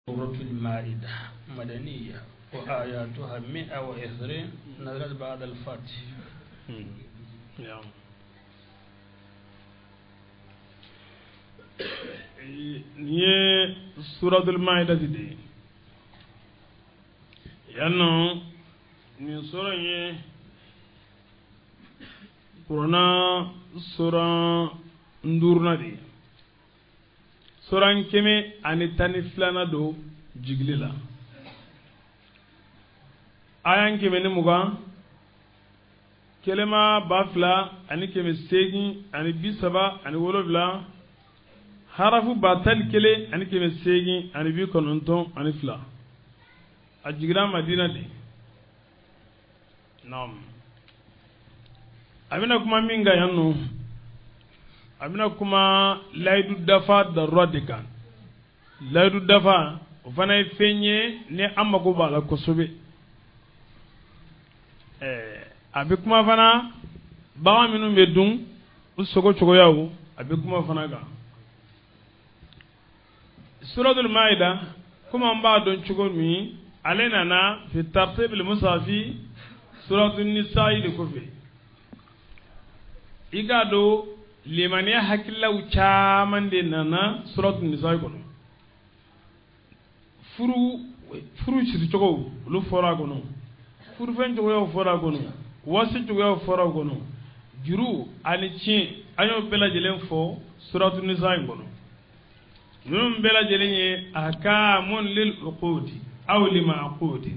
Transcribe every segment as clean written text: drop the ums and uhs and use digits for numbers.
سورة المائدة مدنية وآياتها 120 نزلت بعد الفتح. Ye suratul maida dide yanno ni sura ye Qur'ana sura ndurna de suran keme ani tani filana do jiglila ayan keme ni muga kelema bafla ani keme segi ani bisaba ani wolobla harafu batal kele ani keme segi ani bi kononton ani fila a jigira madina de nam abina kuma minga yanno abina kuma laidu dafa da radikan laidu dafa fana fenye ne amma ko bala kosobe abi kuma fana bawa minu be dun usogo chogo yawo abi kuma fana ga suratul maida kuma ba don chogo mi alena na fi tartib al musafi suratul nisaa de kofe igado limani hakilla uchaman de nana suratul nisaa kono furu ci chogo lu fora kono furu fen chogo yo fora kono wasi chogo yo fora kono juru ani chi ayo bela jelen fo suratul nisaa kono num bela jelen ahkamun lil uqudi aw lima aqudi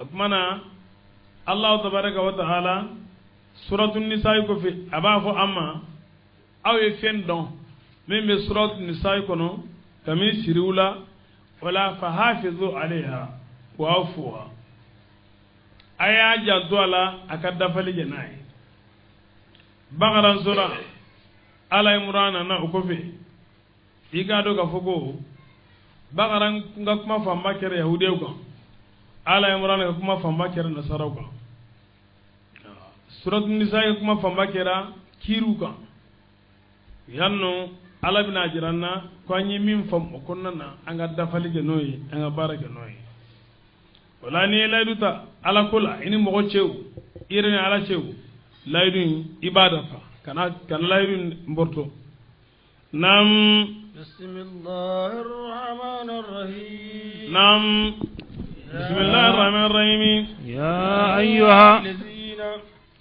akmana Allah tabaraka wa taala suratul nisaa ko fi abafo amma aw e fen don même suratul nisaa kono kami sirula wala fahafizu alaiha wa afuha aya jaddu ala akadda fali janai baqara sura ala imran na ko fi igado ga fogo baqara nga kuma famba kere yahudiyo ko ala imran ga kuma famba kere nasara ko suratul nisaa kuma famba kera kiru ka yanno ala bina jiranna ko anyi min fam o konnana anga dafali ge noyi anga barake noyi wala ni layduta ala kula ini mo cew irene ala cew laydu ibada fa kana laydu mborto nam bismillahir rahmanir rahim nam bismillahir rahmanir rahim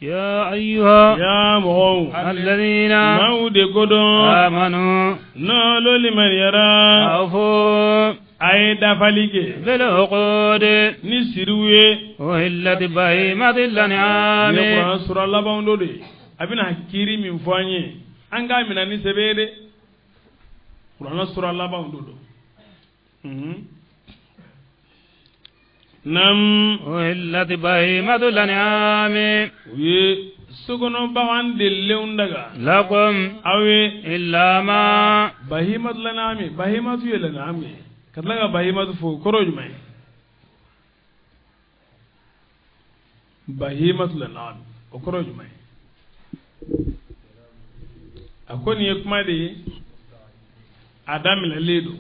يا أيها يا مو الذين مود قدو آمنوا نولو لمن يرى أوفوا أي دفلك بالعقود نسروي وهلت بهيمة الأنعام يقرأ سورة الله باندودي أبنا كيري من فاني أنغا من نسبيد قرآن سورة الله باندودو nam وهلت بهيمة الأنعام وي سكنو بوان دلون دغا لكم أوي إلا ما بهيمة الأنعام بهيمة الأنعام كتلغا بهيمة فو كروج ماي بهيمة الأنعام وكروج ماي أكون يكما دي أدام لليدو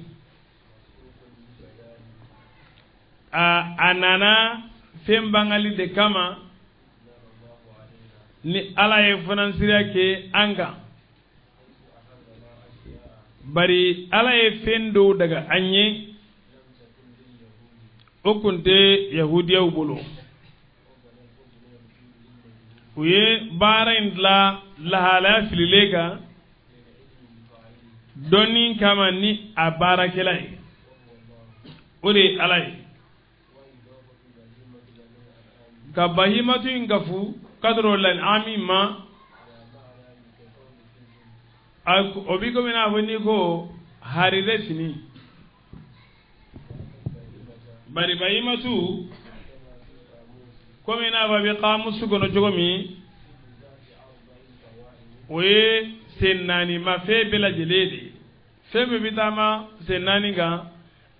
anana fembangali de kama ni ala ye finansira ke anga bari ala ye fendo daga anye okunte yahudiya bolo uye barain la hala fililega doni kama ni abarakelai ore alai ka bahimatu ingafu kadro lan amima obiko mina woni ko harire sini bari bahimatu ko mina ba bi qamus gono jogomi we senani ma fe bela jelede fe me bitama senani ga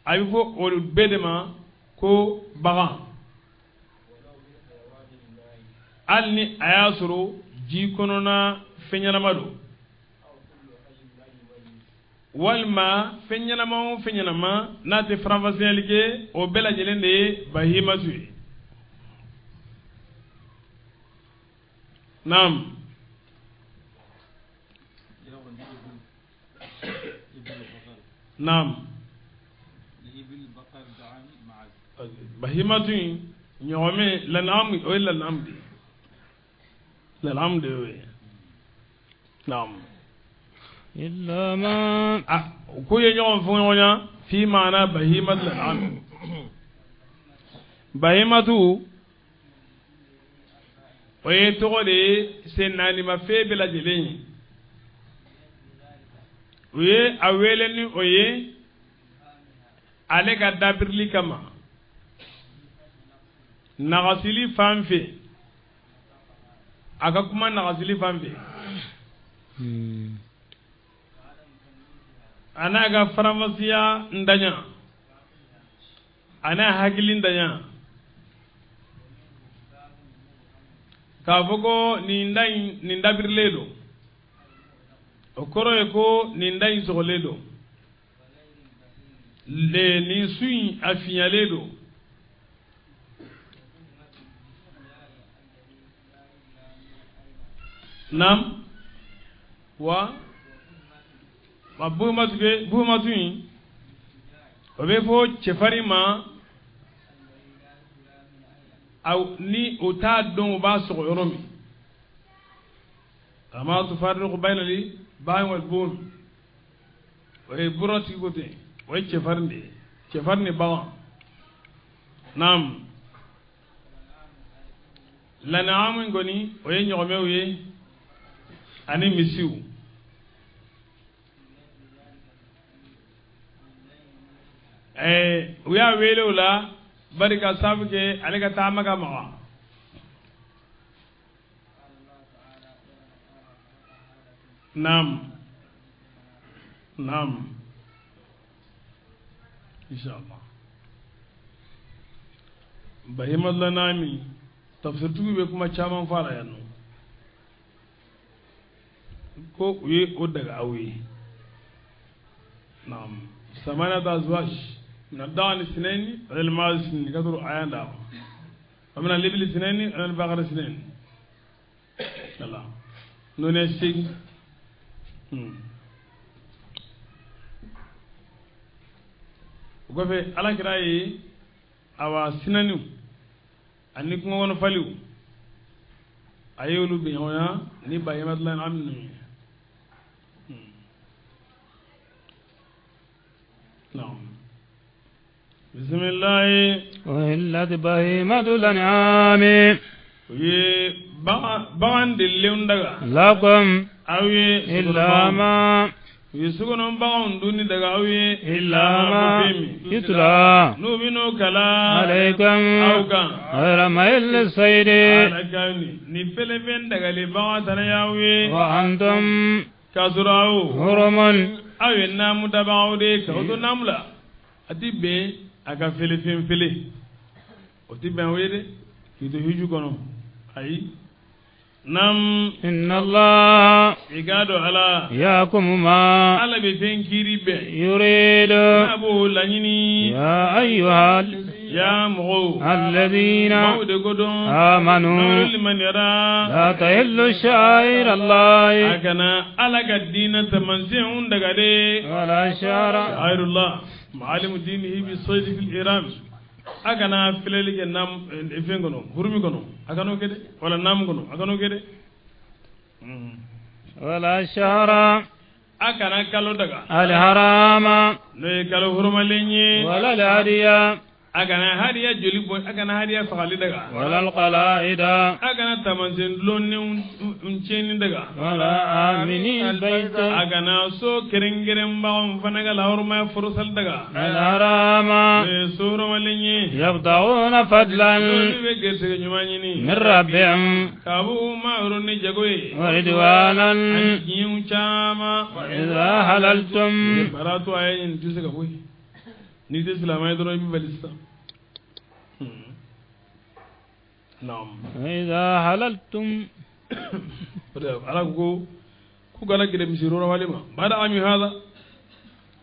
ayfo ol bedema ko bagan alni ayasuru ji konona fenyana mado walma feñanama naate faranfasiyali ke o bɛɛ lajɛlen de ye bahimatu ye naam naam bahimatu ɲɔgɔnme lanam o ye lanam de o ye naam إلا ما ko ye ɲɔgɔn fɔ ɲɔgɔn ya fi maana bahimatu lanam bahimatu o ye tɔgɔ de ye sen naanima fɛn bɛɛ lajɛlen ye u ye a wele ni o ye ale ka dabirili kama nagasili fan fɛ a ka kuma nagasili fan fɛ a n'a ka faranfasiya ndaɲa a n'a hakili ndaɲa k'a fɔ ko nin dabirilen don o kɔrɔ ye ko nin da in sɔgɔlen don nin su in a fiɲalen don naam wa buhumatu in o bɛ fɔ cɛfarin ma ni o t'a dɔn o b'a sɔgɔ yɔrɔ min ama tufarriqu bayna li bahin wal bun o ye burotigi ko ten o ye cɛfarin de ye cɛfarin ni bagan naam lanaamu in kɔni o ye ɲɔgɔmɛw ye ani misiw u y'a wele o la bari ka sababu kɛ ale ka taama ka maga naam inshallah bahimatu lanami tafsir tugu bɛ kuma caman fara yan nɔ ko u ye o daga aw ye naam samaniyata azwaj من الضأن اثنين ومن الماعز اثنين كثروا آيان دعوة ومن الإبل اثنين ومن البقر اثنين الله نونسي وكفي على كراي أوا سنانيو أني كم ون فليو أيولو بيهويا ني بايمات لين عمني نعم بسم الله وهلت بهيمة الأنعام بغان دلون دغا لكم أوي إلا ما يسكنون بغان دوني دغا أوي إلا ما يتلى نوبينو كلا عليكم غير ميل السيد نفل فين دغا لبغان تنياوي وأنتم كسراو هرم أوي نامو تبعو دي كوتو ناملا أتي بي aka fele o ti ben wede kito hiju kono ayi nam inna allah igado ala yakum ma ala be fenkiri be yuridu abu lanyini ya ayyuhal ya mu'u alladhina godon amanu liman yara la tahillu sha'ir allah akana ala gadina tamanzi'un daga de wala shara ayrullah معالم دينه بالصيد في الإيران أكنا فللك نام إفين كنو هرمي كنو أكنو كده ولا نام كنو أكنو كده ولا شهر أكنا كالو دكا الحرام نوي كالو هرم ليني ولا الهدية أكنا هدية جولي بوي أكنا هدية فقالي دكا ولا القلائد أكنا تمانسين لوني uncheni daga ولا آمنين البيت أكنا سو كرنجرم باهم فنقل هرما فرسل دكا الحرام سورة مليني يبتغون فضلا من ربهم كابو ما أروني جاكوي ورضوانا يوشاما إذا حللتم براتو أين جوزك أبوي نيجي سلامة يدرون ببلستا نعم إذا حللتم على كو كلا كده مسيرون والما بعد عام هذا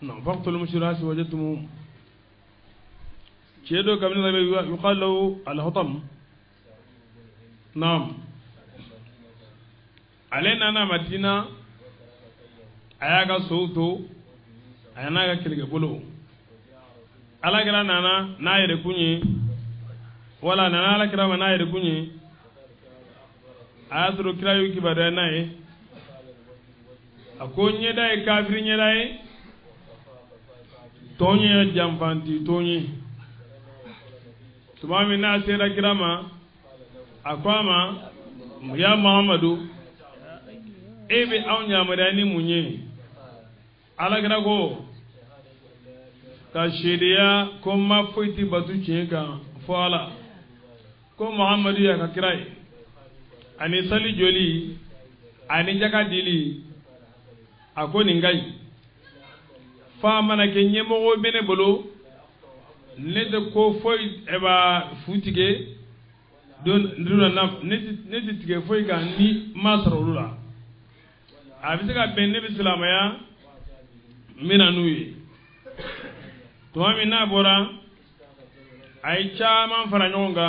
نعم فقط المشرات وجدتم شيدو كمن يقال له الهطم نعم علينا أنا مدينة أياك صوتو أنا كلك بلو على كلا نانا ناير كوني ولا نانا على كلا ناير كوني أذكر كلا يوكي بدأ ناي أكوني داي كافرين داي توني جامفانتي توني تمامي ناسيرا كراما أقواما يا محمد ebe au nyamadani munye alagra go ka shediya ko ma foiti batu chenka foala ko muhammadu ya ka kirai ani sali joli ani jaka dili akoni ngai fa mana ke nyemo go bene bolo ne de ko foi eba futige don nduna na ne tige foi ga ni masarulula abisika benne bislamaya mina nuyi to amina bora ay chama fara nyonga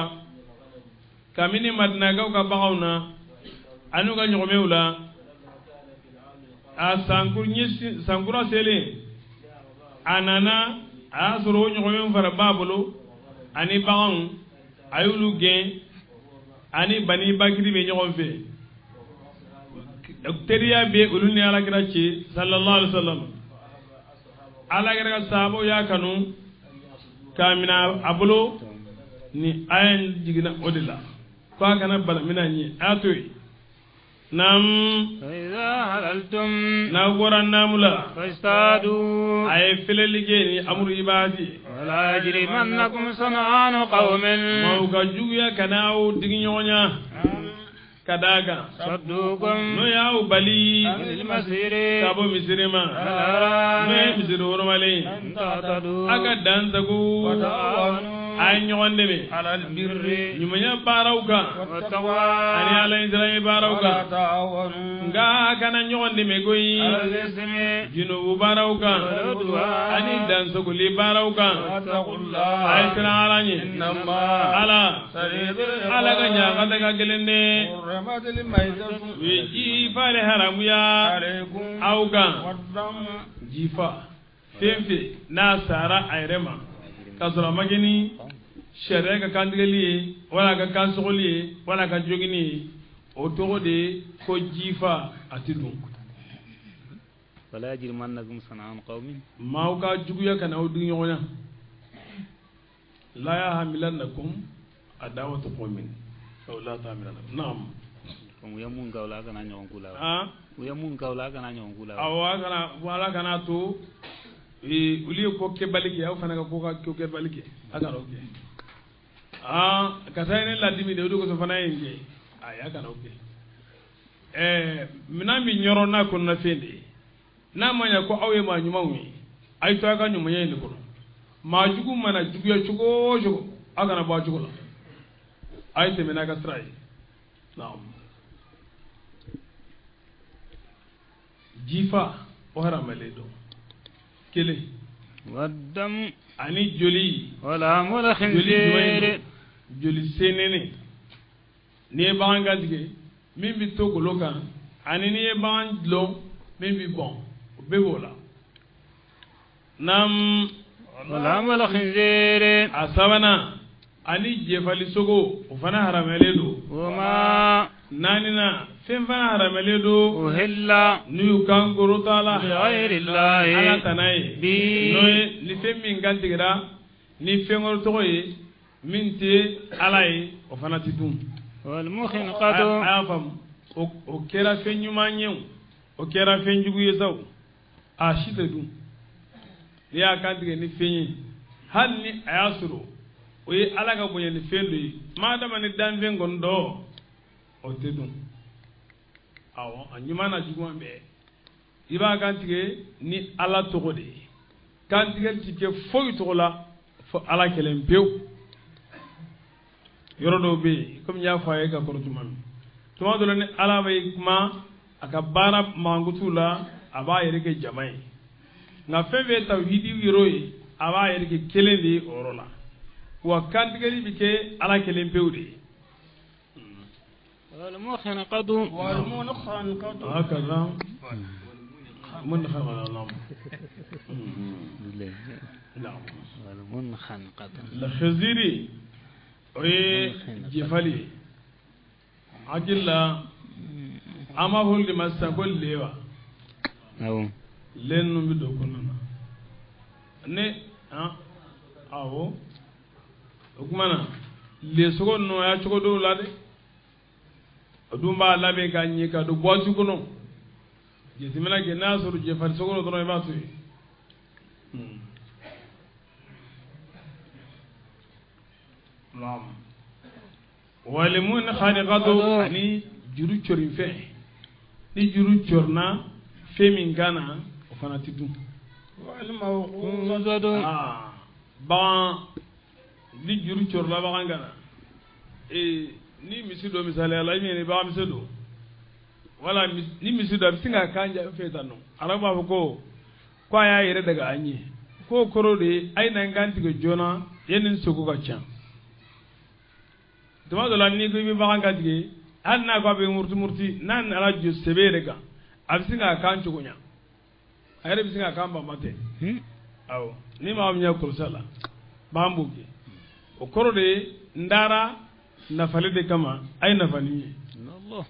kamini madina ga ka bagauna anu ga nyomewla a sangur nyisi sangura sele anana asoro nyomem fara babulu ani bagan ayulu gen ani bani bakri be nyomfe teriya be uluni ala kirachi sallallahu alaihi wasallam ala kira sabo ya kanu kamina abulo ni ayan jigina odila fa kana bala minani atoy nam idha halaltum na goran namula fastadu ay fillige ni amru ibadi wala yajrimannakum sana'anu qaumin mawka juya kanao dignyonya kadaga saddukum no ya ubali lil masiri sabo misirima no misiro romale antadu aga danzagu ay ñonde be alal birri ñumanya barawka wattaqwa ani ala indra barawka nga kana ñonde me goyi alal ismi jinu barawka ani danzagu li barawka wattaqullah ay tana alani innama ala saridul ala ga ñaga daga gelende hurmatil maitatu wi jifale haramu ya alaykum auga waddam jifa femfe na sara ayrema kasura magini shere ka kandigeli wala ka kansogoli wala ka jogini o togo de ko jifa atidu wala yajrimannakum sana'an qaumin mauka juguya kana o dunyo nya la ya hamilannakum adawatu qaumin aw la ta'milannakum na'am ko yamun gawla kana nyon kula ah yamun gawla kana nyon kula awa kana wala kana to uliye ko ke balike aw fana ko ka ke balike aga roke kasayne la dimi de do ko fana yenge aya kana oke minami nyoro na ko na fende na manya ko awe ma nyuma wi ay to aga nyuma yende ko ma jugu mana jugu ya chugo jugo aga na ba jugo la ay te mena ka trai naam jifa o haramale do kele waddam ani joli wala mul khinzir joli senene ne banga dige min bi to goloka ani ne ban lo min bi bon bebola nam wala mul khinzir asabana ani jefali sogo o fana haramele do wama nanina fen fana haramele do uhilla nuyu kan gorotala bi ghayri llahi ala tanai bi noye ni fen min gantigira ni fen ngor togoye min te alay o fana ti dum wal mukhinqatu afam o kera fen nyuma nyew o kera fen jugu yesaw a shite dum ya kantige ni fenyi hal ni ayasuru o ye ala ka bonya ni fen do madama ni dan fen gondo o te dum awo anyuma na jugu ambe iba kantige ni ala togo de kantige tike foyi togo la fo ala kelen pew yoro do be comme nya faye ka kono tuma do ne ala bay kuma aka bara mangutula aba yere ke jamai nka fɛn fɛn tawhidi yɔrɔ ye a b'a yɛrɛ kɛ kelen de ye o yɔrɔ la wa kantigɛli bɛ kɛ ala kelen pewu de ye. والمخنقة هكذا منخنقة نعم والمنخنقة الخزيري وجفالي عجل أما هو اللي مسكول ليوا لين نبدو كنا ne awo o kuma na lesogo no ya cogo do la de o dum ba labe ka nyi ka do boju kono je timina ge na so je far sogo do no ba tu lam walimun khaliqatu ani juru chori fe ni juru chorna fe min gana o fana tidu bagan ni juru corla bagan gana ni misi do misali ala ni bagan misi do wala ni misi do bisinga kanja feta no araba ko aya yere daga anye ko koro de ay nan ganti go jona yenin sugu ga can dama do la ni go bi bagan ganti an na ko be murti nan ala ju sebere ga abisinga kanchu kunya ayre bisinga kamba mate aw ni ma am nya kursala bambuge o koro de ndara nafale de kama ay nafani Allah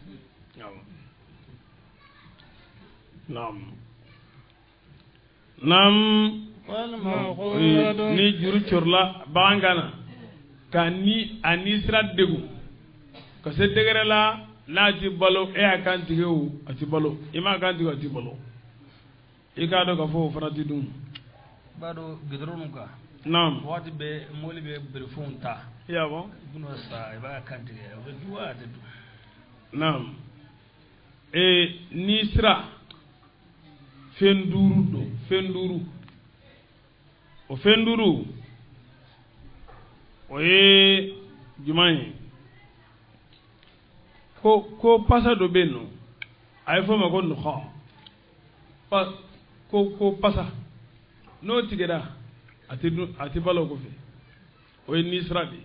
nam ni juru chorla bangana kani anisra degu ko se degere la ti balo e akantige o ati balo ima akantige ati balo ika do ka fo farati dum bado gidronu ka nam wati be moli be berfon ta ya bon buno sa e ba kantige o duwa de du nam ni sira fenduru o fenduru o ye jumani ko pasa do beno ay fo ma ko no ko pasa no tigeda ati balo ko fe o ye ni sira de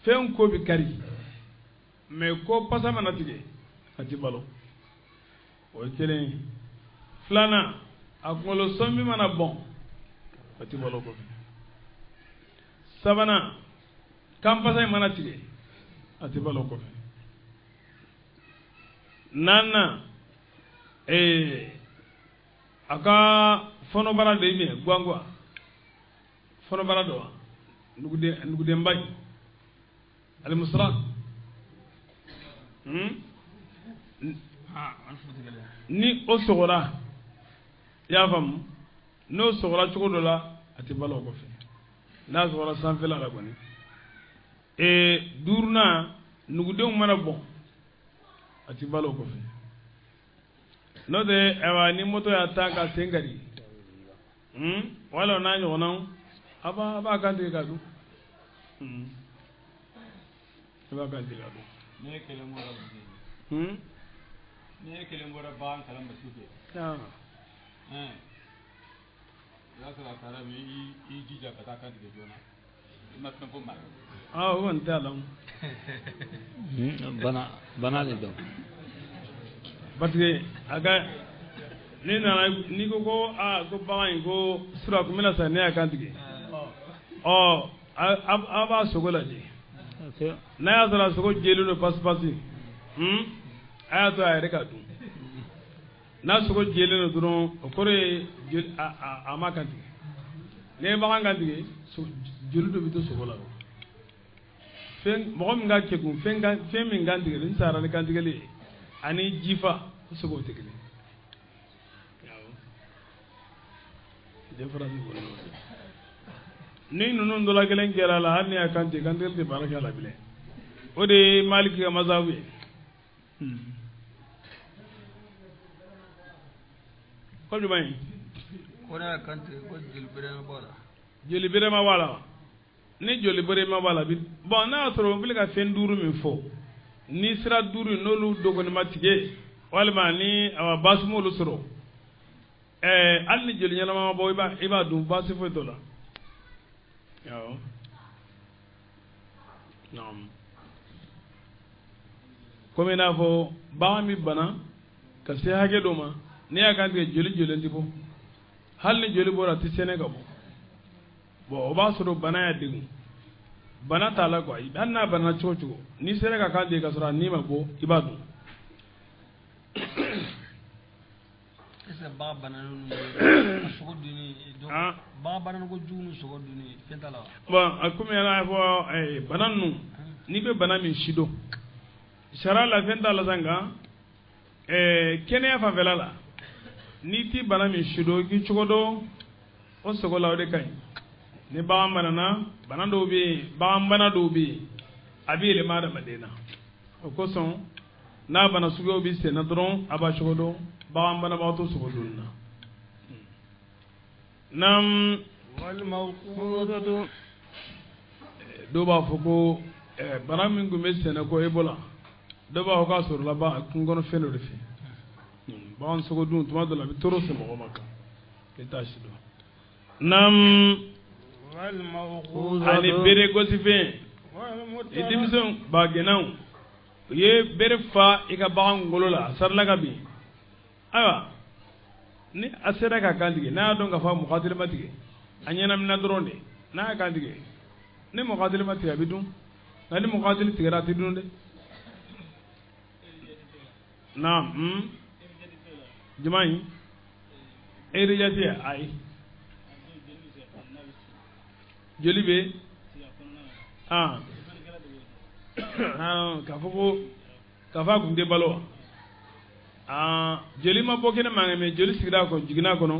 fen ko bi kari mais ko pasa mana tige ati balo o kelen flana akolo sombi mana bon ati balo ko fe sabana kam pasa mana tige ati balo ko fe nana aka fono bara de mi gwangwa fono bara do nugude mbay al musra ni o sogora ya fam no sogora chugo do la ati balo ko fe na sogora san fela la goni durna nugude mana bon ati balo ko fe no de ewa ni moto ya taka sengari wala na nyo na aba kan de gadu aba kan de gadu ne kele mo ra ne kele mo ra ban kala masuke ya ya sala tara mi i jija ka ta kan de jona ma kan ko ma won talam bana le do parce que aga ni ko ko bagan ko sura ko mena sa ne akantige aba sogola je na ya sara sogo jelu no paspasi aya to ayre ka dum na sogo jelu no dron o kore ama kantige ne bagan kantige jelu do bito sogola fen mo mi ga ke gun fen mi kantige ni sara ni kantige le ani jifa sogo tegele ni nunu ndola gelen kera la hanni akante kantel de baraka la bile o de maliki ga mazawi ko jumay ko na kante ko jilbere ma wala ni jilbere ma wala bi bon na toro bile ka fen duru min fo ni sira duru nolu dogo ni matige walma ni awa basmo lu soro hali ni joli ɲɛnama bɔ i b'a dun baasi foyi t'o la awɔ komi i n'a fɔ bagan min bana ka se hakɛ dɔ ma n'i y'a kantigɛ joli tɛ bɔ hali ni joli bɔra a tɛ sɛnɛ ka bɔ bon o b'a sɔrɔ bana y'a degun bana t'a la quoi hali n'a bana cogo o cogo n'i sera ka kan tigɛ ka sɔrɔ a ni ma bɔ i b'a dun. bagan bana sogo dunni bagan bana ko jugu ni sogo dunni fɛn t'a la wa. bon komi an y'a fɔ bana ninnu n'i bɛ bana min si dɔn sariya la fɛn t'a la sa nka kɛnɛya fanfɛla la n'i ti bana min si dɔn i k'i cogo dɔn o sogo la o de ka ɲi ni bagan banana bana dɔw bɛ yen bagan bana dɔw bɛ yen a bɛ yɛlɛma adamaden na o kosɔn n'a bana suguyaw bɛ senna dɔrɔn a b'a cogo dɔn bagan banabagatɔ sogo dunni na. naam dɔw b'a fɔ ko bana min tun bɛ sɛnɛ ko Ebola dɔw b'a fɔ k'a sɔrɔla kungokɔnɔ fɛn dɔ de fɛ bagan sogo dun tuma dɔ la a bɛ tɔɔrɔ se mɔgɔ ma kan i t'a si dɔn. naam ani bere gosifɛn i denmisɛnw bagɛnnaw u ye bere fa i ka bagan ngolo la a sarila ka bin ayiwa ni a sera ka kan tigɛ n'a y'a dɔn k'a fɔ mɔgɔdiri ma tigɛ a ɲɛnamina dɔrɔn de n'a y'a kan tigɛ ni mɔgɔdiri ma tigɛ a bɛ dun nka ni mɔgɔdiri tigɛra a tɛ dun dɛ. naam jama in erijati ayi joli bɛ k'a fɔ ko k'a fɔ a kun tɛ balo wa joli ma bɔ kɛnɛ ma mɛ joli sigira a kɔnɔ jiginna a kɔnɔ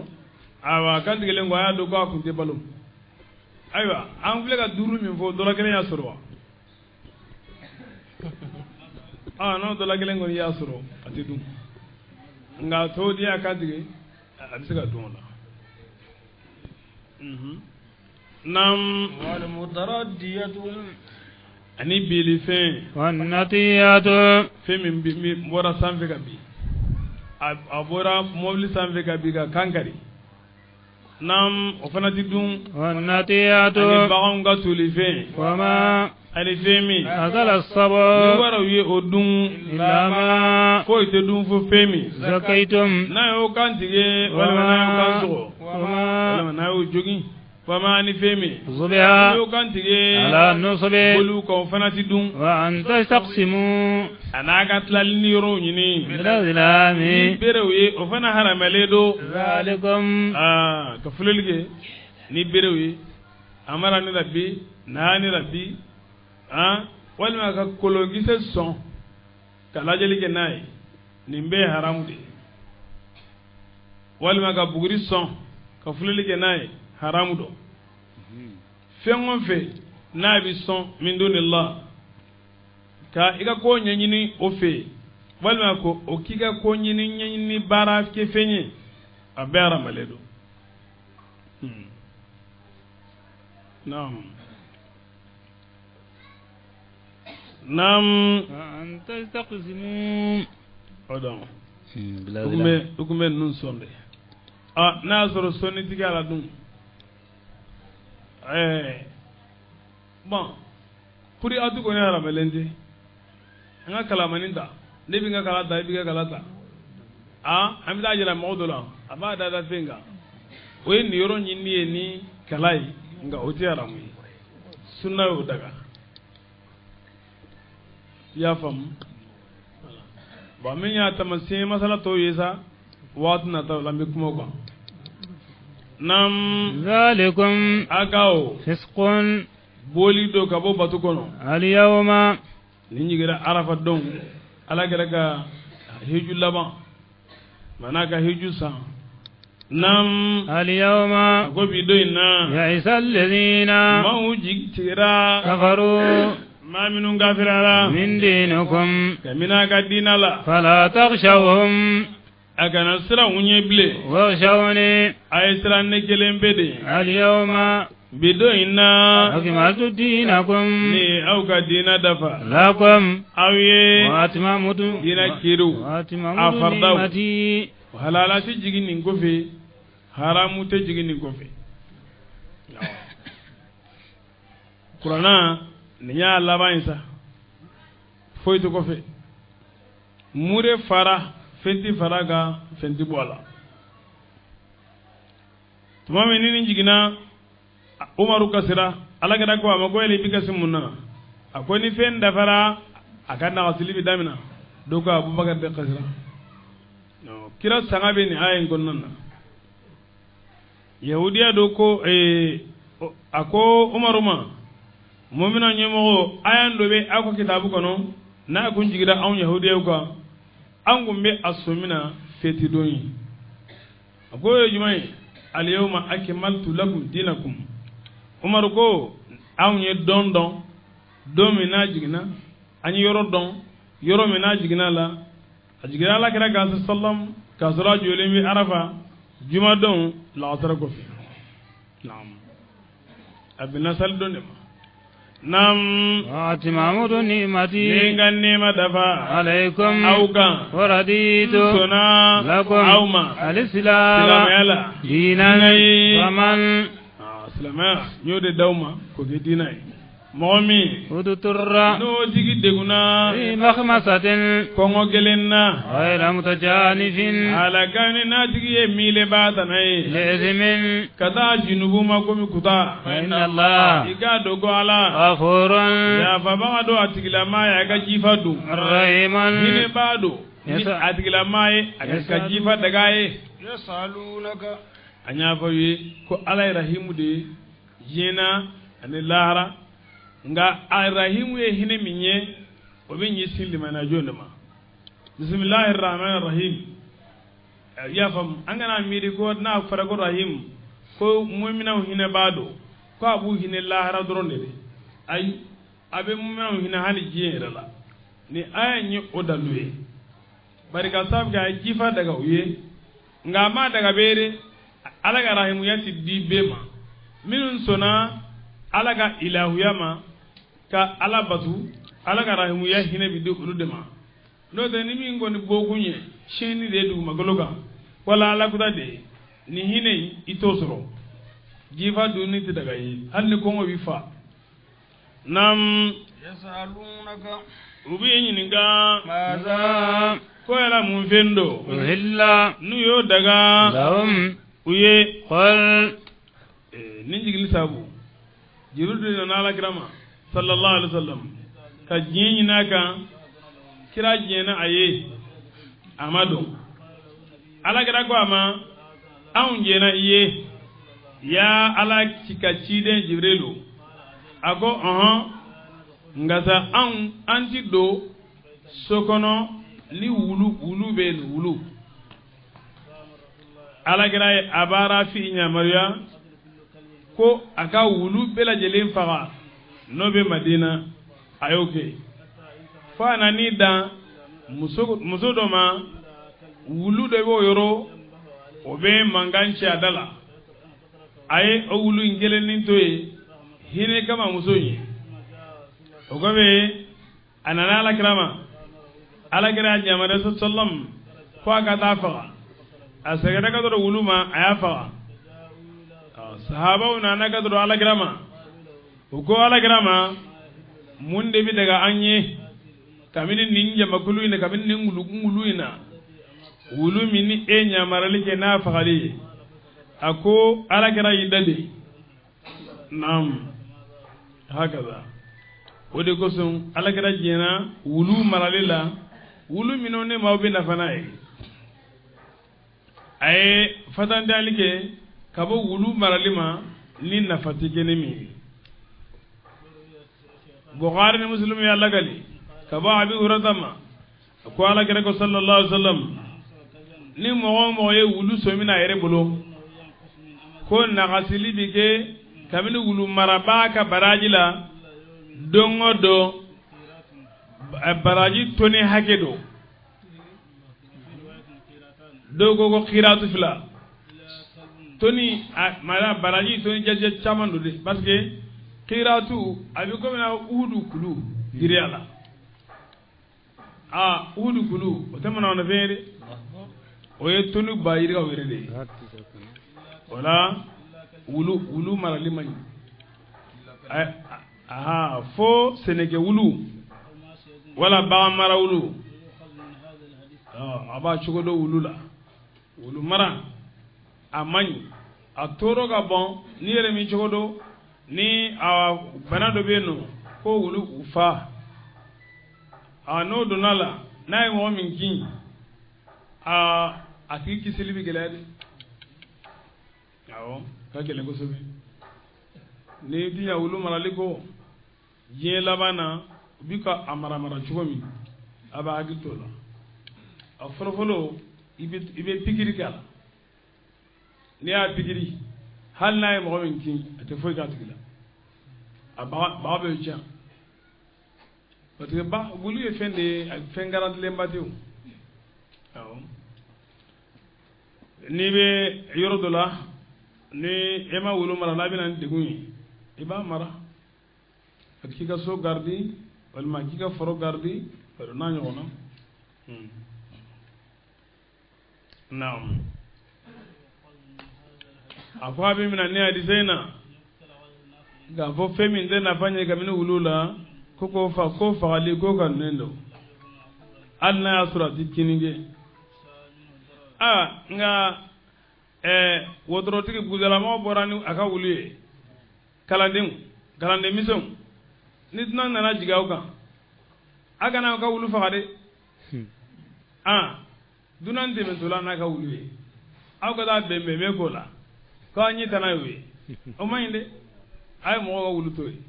ayiwa a kan tigɛlen ko a y'a dɔn ko a kun tɛ balo ayiwa an filɛ ka duuru min fɔ dɔ la kelen y'a sɔrɔ wa n'o dɔ la kelen kɔni y'a sɔrɔ a tɛ dun nka tɔw n'i y'a kan tigɛ a bɛ se ka dun o la. naam ani bilifɛn fɛn min bɔra sanfɛ ka bin a bɔra mobili sanfɛ ka bin ka kankari naam o fana tɛ dun ani baganw ka tolifɛn ani fɛn min ni waraw ye o dun foyi tɛ dun fo fɛn min n'a y'o kan tigɛ walima n'a y'o kan sɔgɔ walima n'a y'o jogin fama ni fɛn min y'o kan tigɛ olu kan o fana tɛ dun a n'a ka tilali ni yɔrɔw ɲini ni berew ye o fana haramɛlen don ka filɛli kɛ ni berew ye amara ni rabi naa ni rabi walima ka kolonkisɛ sɔn ka lajɛli kɛ n'a ye nin bɛɛ ye haramu de ye walima ka buguri sɔn ka filɛli kɛ n'a ye haramu dɔ fɛn o fɛn n'a bɛ sɔn min dunillah ka i ka ko ɲɛɲini o fɛ yen walima ko o k'i ka ko ɲɛɲini baara kɛ fɛn ye a bɛɛ haramalen don. naam o dɔn u kun bɛ ninnu sɔn de n'a y'a sɔrɔ sɔnni tigi ala dun bon pour aw tɛ kɔni haramɛlen tɛ an ka kalamani ta ne bɛ n ka kala ta i bɛ ka kala ta an bɛ taa yɛlɛ mɔgɔ dɔ la a b'a da fɛn kan o ye nin yɔrɔ ɲinini ye ni kala ye nka o tɛ haramu ye sunna y'o daga i y'a faamu bon min y'a taamasiyɛn masala tɔw ye sa waati nataw la n bɛ kuma o kan. naam zalikum agaw fisqun boli do ka bɔ batu kɔnɔ al-yawma ni ɲigira arafa don ala kɛra ka hiju laban mana ka hiju san naam al-yawma ko bi do in na ya'isa alladhina ma'u jigtira kafaru ma minun gafirara min dinikum kamina ka dina la fala takhshawhum a kana siran u ɲɛ bilen wakhshawni a ye siran ne kelen bɛ de al-yawma bi do in na akmaltu dinakum ni aw ka dina dafa lakum aw ye wa atmamtu dina kiriw wa a atmamtu fardaw ni'mati halala si jigin nin kɔfɛ haramu te jigini kofe kurana ni nya laban sa foyto kofe mure fara fenti faraga fenti bola tuma min ni jigina Umaru kasira ala gada ko ama ko ele bikasim munna akoni fen dafara akana wasili bidamina doko Abubakar de kasira no kira sangabe ni ayen gonnana yahudiya doko ako Umaruma mu'mina nyemo ayan dobe ako kitabu kono na kun jigira an yahudiya ko an gumbe asumina feti doyi ako yumai al yawma akmaltu lakum dinakum Umar ko an ye don mi na jigina an yoro don yoro mi na jigina la a jigina la kira ga sallam ka sura jole mi arafa juma don la asara ko fi naam abina sal don nam atimamudu nimati ningan nima dafa alaykum auka waraditu suna lakum auma alislam yala dinan waman Islama nyode dawma ko ge dinay momi uduturra no digi deguna makhmasatin kongo gelenna ghayra mutajanifin ala gani na digi e mile bata nay lazimin kada jinubu ma ko mi kuta inna Allah iga dogo ala ghafurun ya fa ba do atigila ma ya ga jifadu rahiman ni bado ni atigila ma ya ga jifa daga ye yasalunaka anya fawi ko alay rahimu de yena ani lahara nga rahimu ye hine minye o be nyi sindi mana jondama bismillahir rahmanir rahim ya fam angana miri ko na fara ko rahim ko mu'mina hine bado ko abu hine lahara doronde de ay abe mu'mina hine hali jiyera la ni ayanyi odaluye barika sab ga jifa daga uye nga ma daga bere alaga rahimu yati di bema minun sona alaga ilahu yama ka alabatu alaga rahimu ya hine bi do dema no de ni mi ngoni bogunye sheni de du magologa wala ala kuda de ni hine itosoro jifa duni ti daga yi halli ko ngo wifa nam yasalunaka ubi yininga maza ko yala mun fendo uhilla nu yo daga lahum uye qul ninjigili sabu jirudu na ala kirama sallallahu alaihi wasallam ka jinyi naka kira jena aye amado ala kira ko ama an jena iye ya ala kika ciden jibrilu ako ngasa an anti do sokono li wulu be wulu ala kira abara fi nyamaria ko aka wulu bela jelen faga no be madina ayoke fa na ni da muso do ma wulu de bo yoro o be manganci adala ay o wulu ngelen nin toye hine kama muso yi o gobe anana ala kirama ala kira nyamare sallam ko aka ta faga asagada ka do wulu ma aya faga sahaba na naga do ala grama ko ala grama mun de bi daga anye kamini ninja makulu ina kamini ngulu ina wulu mini e nyamarali ke na fagali ako ala gra yidade nam hakaza ode ko sun ala gra jena wulu maralila wulu mino ne mawbe na fanae ay fatan dalike kabo wulu maralima ni nafati kenemi Bukhari ni Muslim ya lagali kabo Abi Hurairah ko ala kare ko sallallahu alaihi wasallam ni mo ye wulu so mina yere bolo ko na gasili bige kamini wulu maraba ka barajila dongodo baraji toni hakedo dogo ko khiratu fila toni mara baraji toni jaje chamando de parce que qiratu abi ko na uhudu kulu diriala uhudu kulu o tamana na fere o ye toni bayiri ga were de wala wulu marali man aha fo seneke wulu wala bagan mara wulu aba cogo do wulu la wulu mara a maɲi a toro ka bon ni yɛrɛ min cogo do ni a bana dɔ bɛ yen nɔ ko wulu fa n'o donna la n'a ye mɔgɔ min kin a tigi kisili bɛ gɛlɛya de awɔ ka gɛlɛn kosɛbɛ ni diɲɛ wulu marali ko diɲɛ laban na u bi ka a mara cogo min a bɛ hakili to la a fɔlɔfɔlɔ i bɛ pikiri k'a la n'i y'a pikiri hali n'a ye mɔgɔ min kin a tɛ foyi k'a tigi la a baga bɛ tiɲɛ parce que wulu ye fɛn de ye fɛn garantilenba tɛ o awɔ n'i bɛ yɔrɔ dɔ la ni e ma wulu mara n'a bɛna ni degun ye i b'a mara a k'i ka so garidi walima k'i ka foro garidi o n'a ɲɔgɔn na naam a ko a bɛ minɛ ne hadisa in na k'a fɔ fɛn min tɛ nafa ɲɛ kabini wulu la ko fagali ko kanunen don hali n'a y'a sɔrɔ a tɛ kini kɛ nka wotorontigi buzalamaw bɔra ni a ka wulu ye kalandenmisɛnw ni dunan nana jigin aw kan a kana aw ka wulu faga dɛ dunan tɛmɛtɔla n'a ka wulu ye aw ka taa bɛnbɛnbɛn k'o la k'aw ɲɛ tana y'o ye o man ɲi dɛ a ye mɔgɔw ka wulu to ye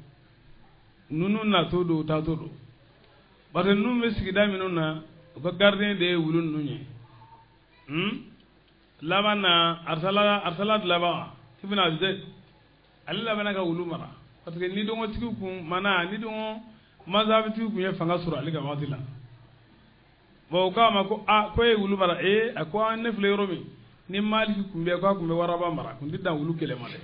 ninnu nato don tato don parce que ninnu bɛ sigida minnu na u ka gardien de ye wulu ninnu ye laban na arsala laban i bɛna zɛ ale labɛnna ka wulu mara parce que ni dɔgɔtigiw kun mana ni dɔgɔ mazabitigiw kun ye fanga sɔrɔ ale ka waati la bon u k'a ma ko e ye wulu mara a ko ne filɛ yɔrɔ min ni maliki kun bɛ k'a kun bɛ waraba mara kun tɛ dan wulu kɛlɛ ma dɛ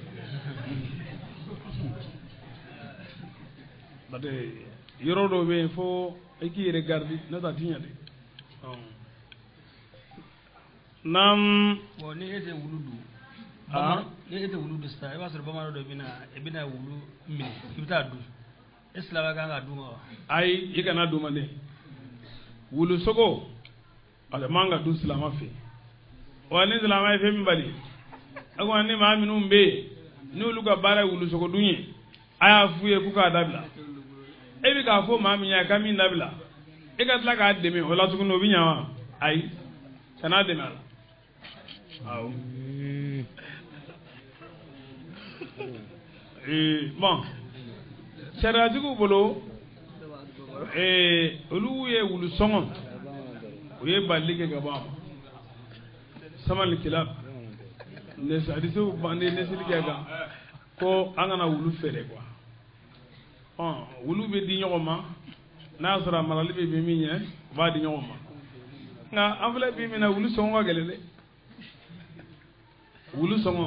parce que yɔrɔ dɔw bɛ yen fo i k'i yɛrɛ gardi n'o tɛ a ti ɲɛ dɛ naam bon ni e tɛ wulu dun ni e tɛ wulu dun sisan i b'a sɔrɔ bamanan dɔ bɛna wulu minɛ i bɛ taa dun e silaba kan ka dun wa ayi i kana dun man dɛ wulu sogo a man ka dun silama fɛ wa ni silama ye fɛn min bali a ko ni maa minnu bɛ yen n'olu ka baara ye wulu sogo dun ye a y'a f'u ye k'u k'a dabila e bɛ k'a fɔ maa min ye a ka min dabila e ka tila k'a dɛmɛ o la tuguni o bɛ ɲa wa ayi kana dɛmɛ a la awɔ bon sariyatigiw bolo olu ye wulu sɔngɔ o ye balili kɛ ka bɔ a ma samali kila hadisew bande nesili kɛ kan ko an kana wulu feere quoi wulu bɛ di ɲɔgɔn ma n'a sɔrɔ a marali bɛ min ɲɛ u b'a di ɲɔgɔn ma nka an filɛ bi min na wulu sɔngɔ ka gɛlɛn dɛ wulu sɔngɔ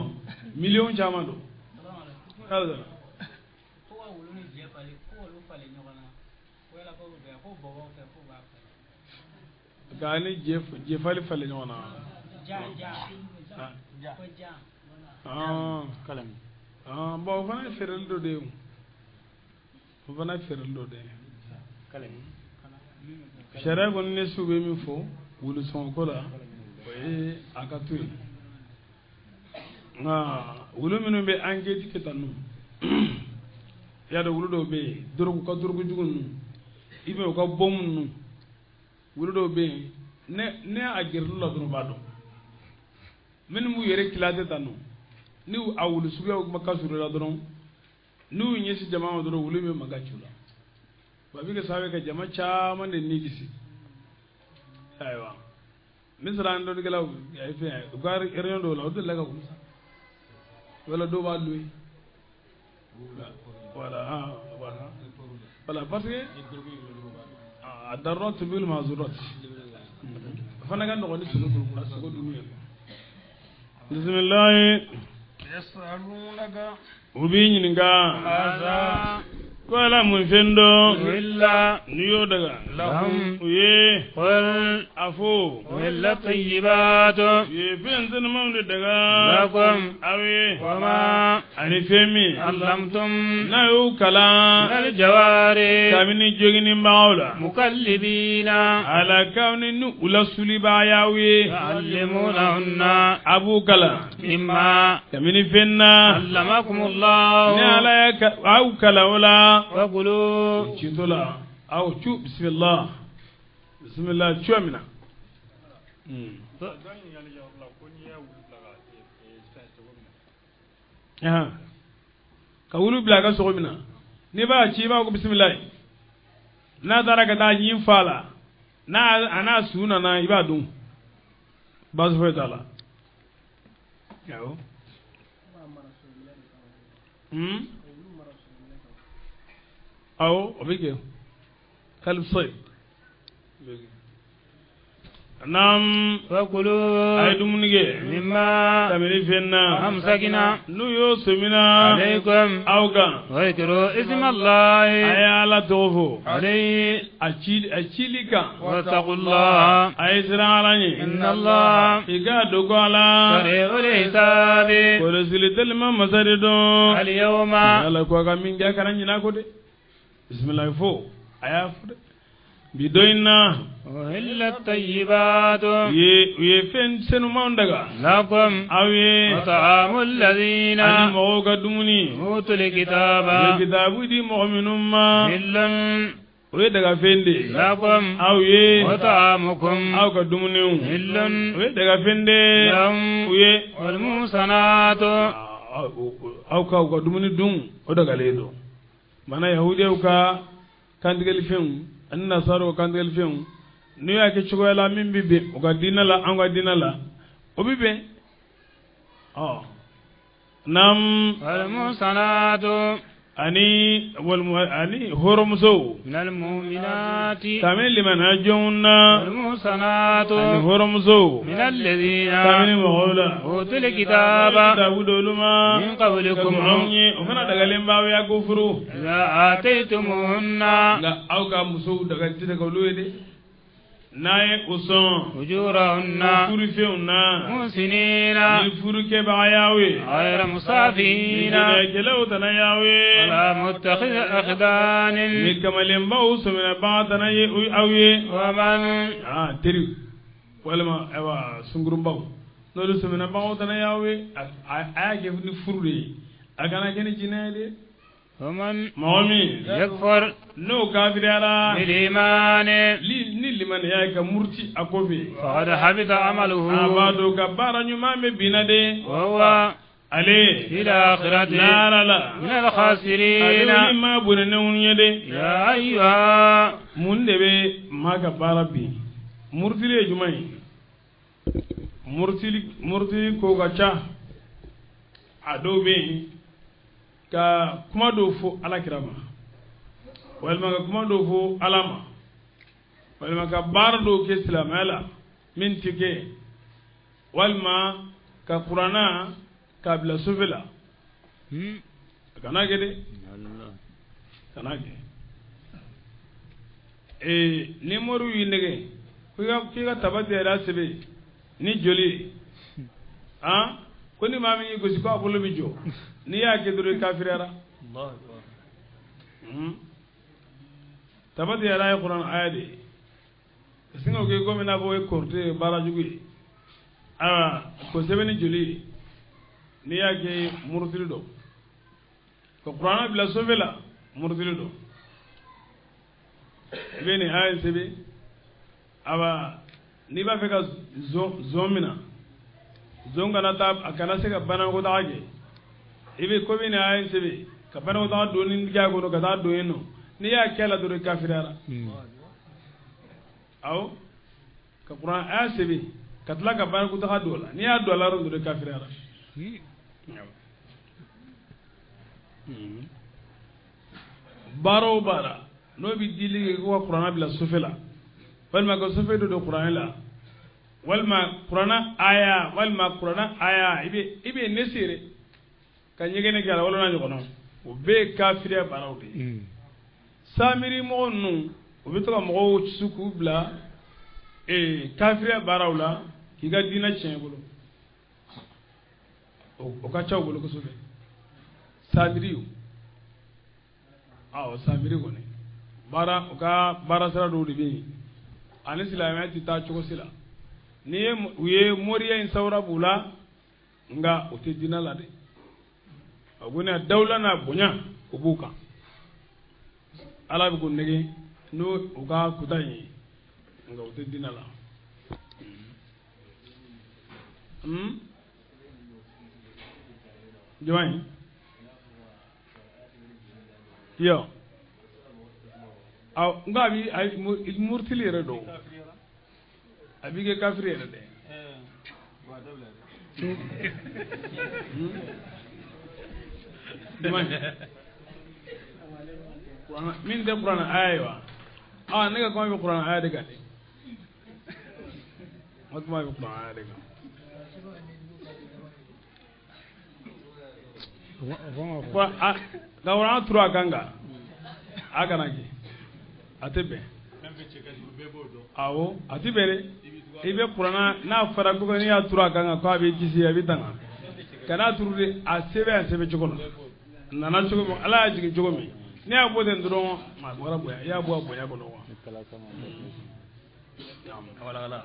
miliyɔn caman don ka ni jefali falen ɲɔgɔn na bon o fana ye feereli dɔ de ye o fana ye feereli dɔ de ye sariya kɔni ne su bɛ min fɔ wulu sɔngɔko la o ye a ka to yen nka wulu minnu bɛ enquête kɛ tan nɔ i y'a dɔn wulu dɔw bɛ yen dɔrɔgu ka dɔrɔgujugu ninnu i bɛ u ka bɔnmu ninnu wulu dɔw bɛ yen ne a gɛrɛlu la dɔrɔn b'a dɔn minnu b'u yɛrɛ kilase tan nɔ ni a wulu suguyaw ma ka surun la dɔrɔn n'u ɲɛsin jama ma dɔrɔn wulu bɛ mankan ci la wa a bɛ kɛ sababu ka jama caman de ni kisi ayiwa misali an dɔnnikɛlaw fɛn u ka réunion dɔw la o delila ka wulu san wala dɔw b'a loué voilà parce que a darura tubil mazurat fana ka nɔgɔn ni sogo dunu ye bisimilahi yasalunaka u b'i ɲininka wala mun fendo إلا niyo daga لهم uye قل afo وإلا الطيبات ye fentin mamde daga لكم awe وما ani femi علمتم na yu من kala الجوارح kamini jogini mbawla مكلبين ala kawni nu ula suli ba yawe تعلمونهن abu kala مما kamini fenna علمكم ni الله ala ya au kala wala وكلوا citola au cu bismillah bismillah cu amina ka wulu bila ka sogo mina ni ba ci ba ko bismillah na tara ka taa yin fala na ana suna na iba dun ba su fa tala yawo awo obike kalb soy nam وكلوا ay dumunige مما kamini fenna أمسكنا nu yo semina عليكم awga واذكروا اسم الله ay ala tofo عليه acili kan واتقوا الله ay siran alanye إن الله iga dogo ala سريع الحساب ko resili telma masari don اليوم ala ko ga min ga karan nyina ko de bismillah fo aya fo de bidoyna وهل الطيبات ye fen senu maundaga لكم awe وطعام الذين ani mo ga dumuni أوتوا الكتاب ye kitabu di mu'minun ma حل we daga fende لكم awe وطعامكم aw ka dumuni حل we daga fende لهم we والمحصنات aw ka dumuni dun o daga ledo mana yahudiya ka kandigal fen an nasaro kandigal fen ni ya ke chugo la min bibe o ga dinala an ga dinala o bibe nam والمحصنات ani ani horomso من المؤمنات kamel liman ajunna والمحصنات ani horomso من الذين kamel mola أوتوا الكتاب dawudoluma من قبلكم onye o kana daga lembawe ya gofuru إذا آتيتموهن nga aw ka muso daga ti daga loyede naye uson أجورهن furu feuna محسنين ni furu ke ba yawe غير مسافين ni kelaw tana yawe ولا متخذ أخدان ni kamalem ba usmina ba tana ye awe ومن teri walma ewa sungurum baw no lu sumina ba tana yawe aya ke ni furu de agana kene jinade ومن mawmi يكفر no kafirara بالإيمان ni liman ya ka murti akobe فقد حبط عمله abado ka bara nyuma me binade وهو ale في الآخرة la من الخاسرين ale ma bunene unyede يا أيها mun de be maga bara bi murtile jumai murtili ko ga cha adobe ka kuma do fo alakirama walma ka kuma do fo alama walma ka bar do ke islamala min tike walma ka qur'ana ka bla sufila kana gede kana ge ni moru yinege kuga tabati ra sebe ni joli ko ni mami ko si ko apolo bi jo ni ya ke dure kafirara Allah akbar tabati ra ay qur'an ayade singo ke ko mena bo e korte bara jugi ko sebe ni joli ni ya ke murtili do ko qur'an bila sovela murtili do bene ay sebe aba ni ba fe ka zomina zonga na tab akana se ka bana ko daage ibe ko bene ay sebe ka bana ko daage do ni jago no ka da do eno ni ya kala do kafirara aw ka qur'an ay sebe ka tla ka bana ko daage do la ni ya do la ro do kafirara baro bara no bi dili ko qur'an bila sufela walma ko sufedo do qur'an la walma qur'ana aya ibe nesire kan yegene kala wala na jokono o be kafire barawde samiri mɔgɔ ninnu u bɛ to ka mɔgɔw su k'u bila kafiriya baaraw la k'i ka diinɛ tiɲɛ bolo o ka ca u bolo kosɛbɛ samiriw samiri kɔni baara u ka baara sira dɔw de bɛ yen ani silamɛya tɛ taa cogo si la ni u ye moriya in sawura b'u la nka u tɛ diinɛ la dɛ a ko ne dawula n'a bonya o b'u kan ala bɛ ko nege n'o u ka kuta in ye nka u tɛ diinɛ la jama in yo nka a bi murtili yɛrɛ don a b'i kɛ kafiri yɛrɛ dɛ min tɛ kuranɛ aya ye wa ne ka kuma bɛ kuranɛ aya de kan dɛ o kuma bɛ kuranɛ aya de kan ka kuranɛ turu a kan kan a kana kɛ a tɛ bɛn awɔ a tɛ bɛn dɛ i bɛ kuranɛ n'a fɔra ko n'i y'a turu a kan kan ko a bɛ kisi a bɛ tanga kana turu de a sɛbɛn a sɛbɛn cogo la nana cogo min ala y'a jigin cogo min ne y'a bɔ ten dɔrɔn a bɔra bonya i y'a bɔ a bonya kɔnɔ wa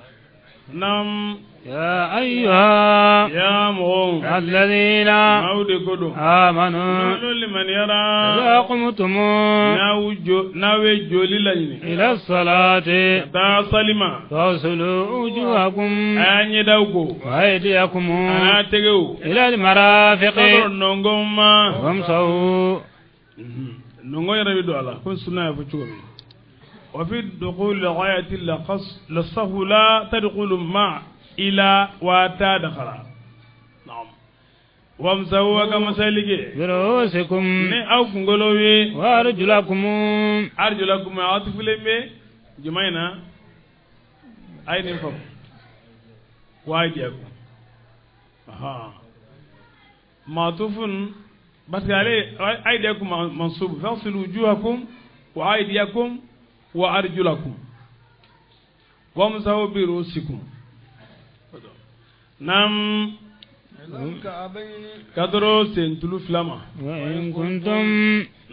nam يا أيها ya mɔgɔw الذين n'aw de ko don آمنوا n'olu liman yara إذا قمتم n'aw ye joli laɲini إلى الصلاة ka taa salima فاغسلوا وجوهكم a y'a ɲɛdaw ko وأيديكم a n'a tegew إلى المرافق ka sɔrɔ nɔngɔn ma وامسحوا nɔngɔn yɛrɛ bɛ don a la ko sunna y'a fɔ cogo min وفي الدخول لغاية للصف لا تدخل مع إلى واتا دخل نعم وامسحوا كما سالك برؤوسكم ne aw kunkolo ye وأرجلكم arjulakum atifilen bɛ jumɛn in na a ye nin faamu wajiyakum matufun parce que ale aydiyakum mansub fasilu wujuhakum wa aydiyakum wa arjulakum wamsahu bi rusikum nam kadro sentulu filama وإن كنتم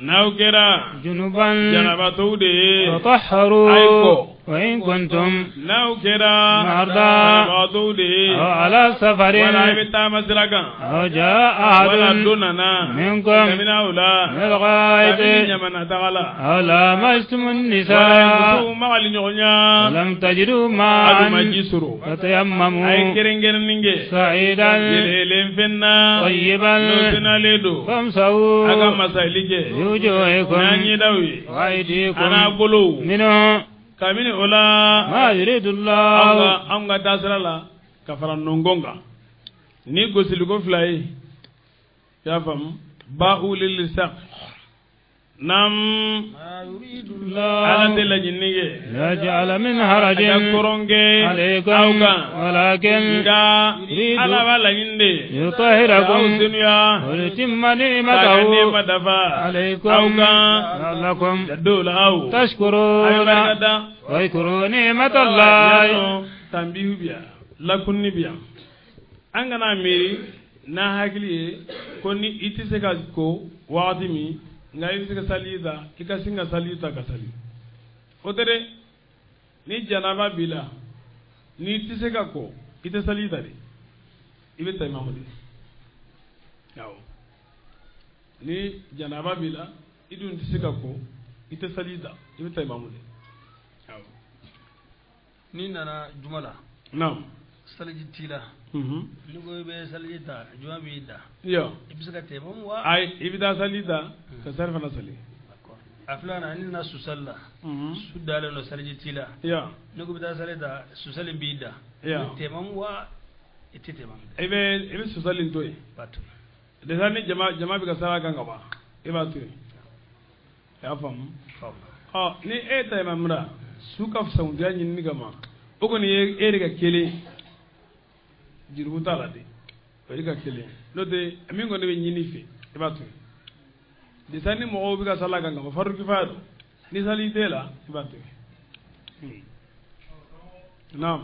n'aw kɛra جنبا janabatɔw de ye فطهروا أيكو. وإن كنتم n'aw kɛra مرضى janabatɔw de ye أو على سفر wala i bɛ taama sira kan أو جاء wala أحد don nana منكم kabini aw la من kabini الغائط ɲamana taga la أو لامستم wala النساء musow magali ɲɔgɔn ɲa ولم تجدوا adu ماء ma ji sɔrɔ a ye فتيمموا kɛrɛnkɛrɛnnin kɛ سعيدا yɛlɛlen fɛn na طيبا n'o sinalen don a ka فامسحوا masayili kɛ n'a بوجوهكم ɲɛdaw ye a n'a وأيديكم bolow منه kabini o la ما يريد الله anw ka taasira la ka fara nɔngɔn kan ni gosiliko fila ye i y'a faamu ba'u lilisa nam ala tɛ laɲini kɛ لا جعل من حرج a ka kɔrɔn kɛ aw عليكم kan ولكن nka يريد ala b'a laɲini de k'aw يطهركم senuya ويتم k'a ka نعمته nɛɛma dafa aw عليكم kan لعلكم ja dɔw la aw a ye تشكرون barika da واذكروا نعمة الله tanbihu bi yan lakunni bi yan an kana miiri n'a hakili ye ko ni i tɛ se ka ko wagati min nka i bɛ se ka sali ta i ka sin ka sali ta ka sali o tɛ dɛ ni janaba b'i la n'i tɛ se ka ko i tɛ sali ta de i bɛ tayimamu de awɔ ni janaba b'i la i dun tɛ se ka ko i tɛ sali ta i bɛ tayimamu de awɔ ni nana juma la naam saliji t'i la ni ko i bɛ saliji ta juma b'i da yo i bɛ se ka tɛmɛ wa ay i bɛ taa sali ta ka sari fana sali a filanan ni na susali la su dalen don saliji t'i la ya ni ko i bɛ taa sali ta susali b'i da ya tɛmɛ wa i tɛ tɛmɛ i bɛ susali to yen ba to déjà ni jama bɛ ka sara kan ka ban i b'a to yen i y'a faamu ɔ ni e ta ye mamira su ka fisawudiya ɲinini kama o kɔni ye e de ka kelen jurumu t'a la de o ye ka kelen n'o tɛ min kɔni bɛ ɲini fɛ i b'a to yen déjà ni mɔgɔw bɛ ka sara kan ka ban farikifaya don ni sali te la i b'a tigɛ naam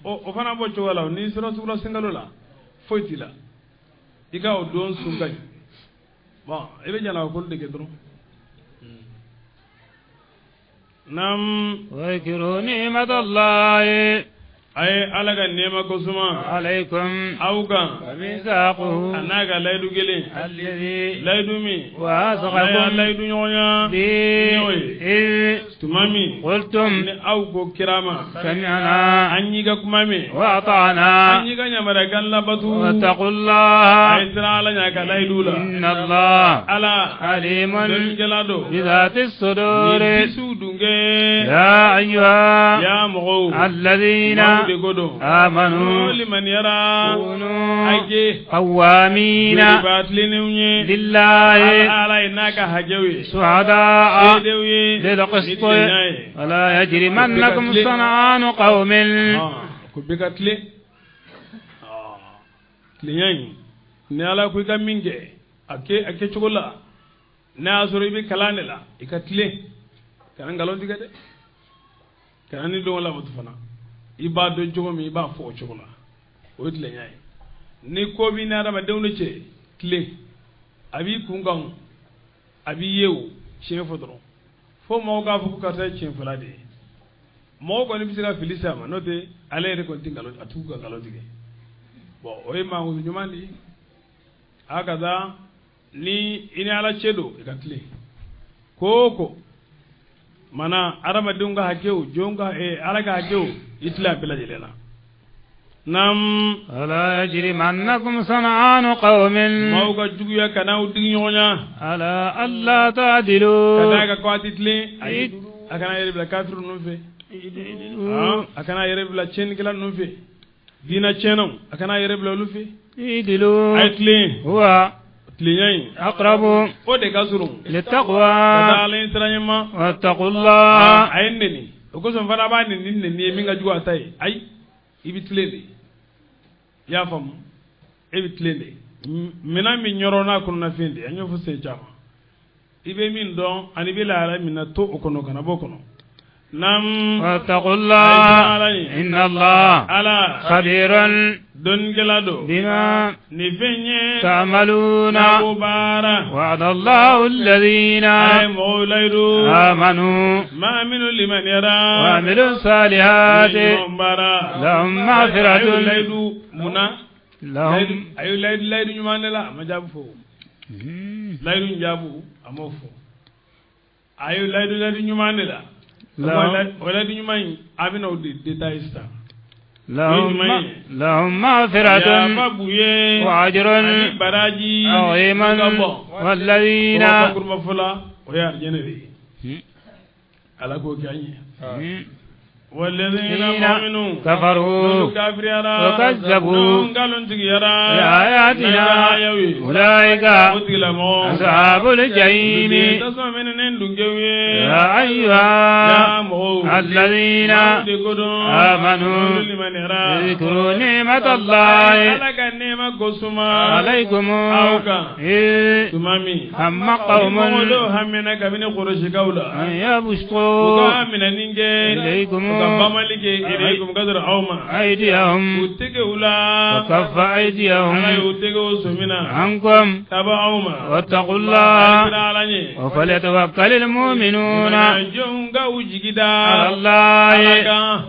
o fana bɔ cogo la ni sera sugula senkalo la foyi t'i la i ka o don sun ka ɲi bon i bɛ jalaba kolo de kɛ dɔrɔn naam واذكروا نعمة الله ay ala ka nɛɛma kosuma عليكم awkan وميثاقه ana ka layidu kelen الذي layidu min وأصغكم layidu ɲɔgɔnya به إذ tuma min قلتم ni aw ko kirama سمعنا an y'i ka kuma min an وأطعنا y'i ka yamaruya kan labatu واتقوا a الله ye siran ala ɲa ka layidu la إن الله ala عليم dɔnnikɛla do بذات الصدور ni bisiw dun kɛ يا أيها ya mɔgɔw الذين maaw de ko don آمنوا liman yara كونوا aje قوامين jeliba tilenenw ye لله ala ye n'a ka hakɛw ye شهداء seedew ye بالقسط ni tilenya ye ولا يجرمنكم صنعان قوم ko bɛ ka tile tilenya in ni ala ko i ka min kɛ a kɛ cogo la n'a y'a sɔrɔ i bɛ kalan de la i ka tile kana nkalon tigɛ dɛ kana ni dɔn labato fana i b'a dɔn cogo min i b'a fɔ o cogo la o ye tilenya ye ni ko b'i ni adamadenw de cɛ tile a b'i kun kan a b'i ye o tiɲɛ fɔ dɔrɔn fo mɔgɔw k'a fɔ ko karisa ye tiɲɛfɔla de ye mɔgɔ kɔni bɛ se ka fili s'a ma n'o tɛ ale yɛrɛ kɔni tɛ nkalon a t'u ka nkalon tigɛ bon o ye mankutu ɲuman de ye a ka taa ni i ni ala cɛ don i ka tile ko o ko mana adamadenw ka hakɛw jɔnw ka ala ka hakɛw i tile a bɛɛ lajɛlen na naam ولا يجرمنكم صنعان قوم maaw ka juguya kana'aw digi ɲɔgɔn na على ألا ka تعدلوا d'a kan ko a tɛ tilen a kana yɛrɛ bila kafiru ninnu fɛ a kana yɛrɛ bila tiɲɛnikɛla ninnu fɛ diinɛ tiɲɛnaw a kana yɛrɛ bila olu fɛ اعدلوا a ye tilen هو tilenya in أقرب o de ka surun ka للتقوى taa ala ɲɛ sira ɲɛma واتقوا الله a ye neni o kosɔn fana b'a neni ye min ka jugu a ta ye ayi i bɛ tilen de i y'a faamu e bɛ tilen de minɛn min ɲɔrɔ n'a kɔnɔnafɛn de an y'o fɔ sen caman i bɛ min dɔn ani i bɛ lahala min na to o kɔnɔ kana bɔ o kɔnɔ naam واتقوا الله إن الله ala خبير dɔnnikɛla do بما nin fɛn ye تعملون n'ako baara وعد الله الذين a ye mɔgɔw layidu آمنوا maa minnu limaniyara وعملوا الصالحات ɲɔgɔn baara لهم a ye مغفرة layidu munna لهم a ye layidu ɲuman de la a ma jaabi fɔ layidu jaabu a m'o fɔ a ye layidu ɲuman de la o layidu ɲuman in a bɛna o de détail sisan لهم مغفرة yafa b'u ye وأجر ani baraji عظيما ka bɔ والذين o kuruma fɔla o ye arijɛnɛ de ye ala k'o kɛ an ye والذين مؤمنون كفروا وكذبوا بآياتنا أولئك أصحاب الجحيم يا أيها الذين آمنوا اذكروا نعمة الله عليكم إذ هم قوم أن يبسطوا إليكم أيديهم وكف أيديهم عنكم واتقوا الله وفليتوكل المؤمنون على الله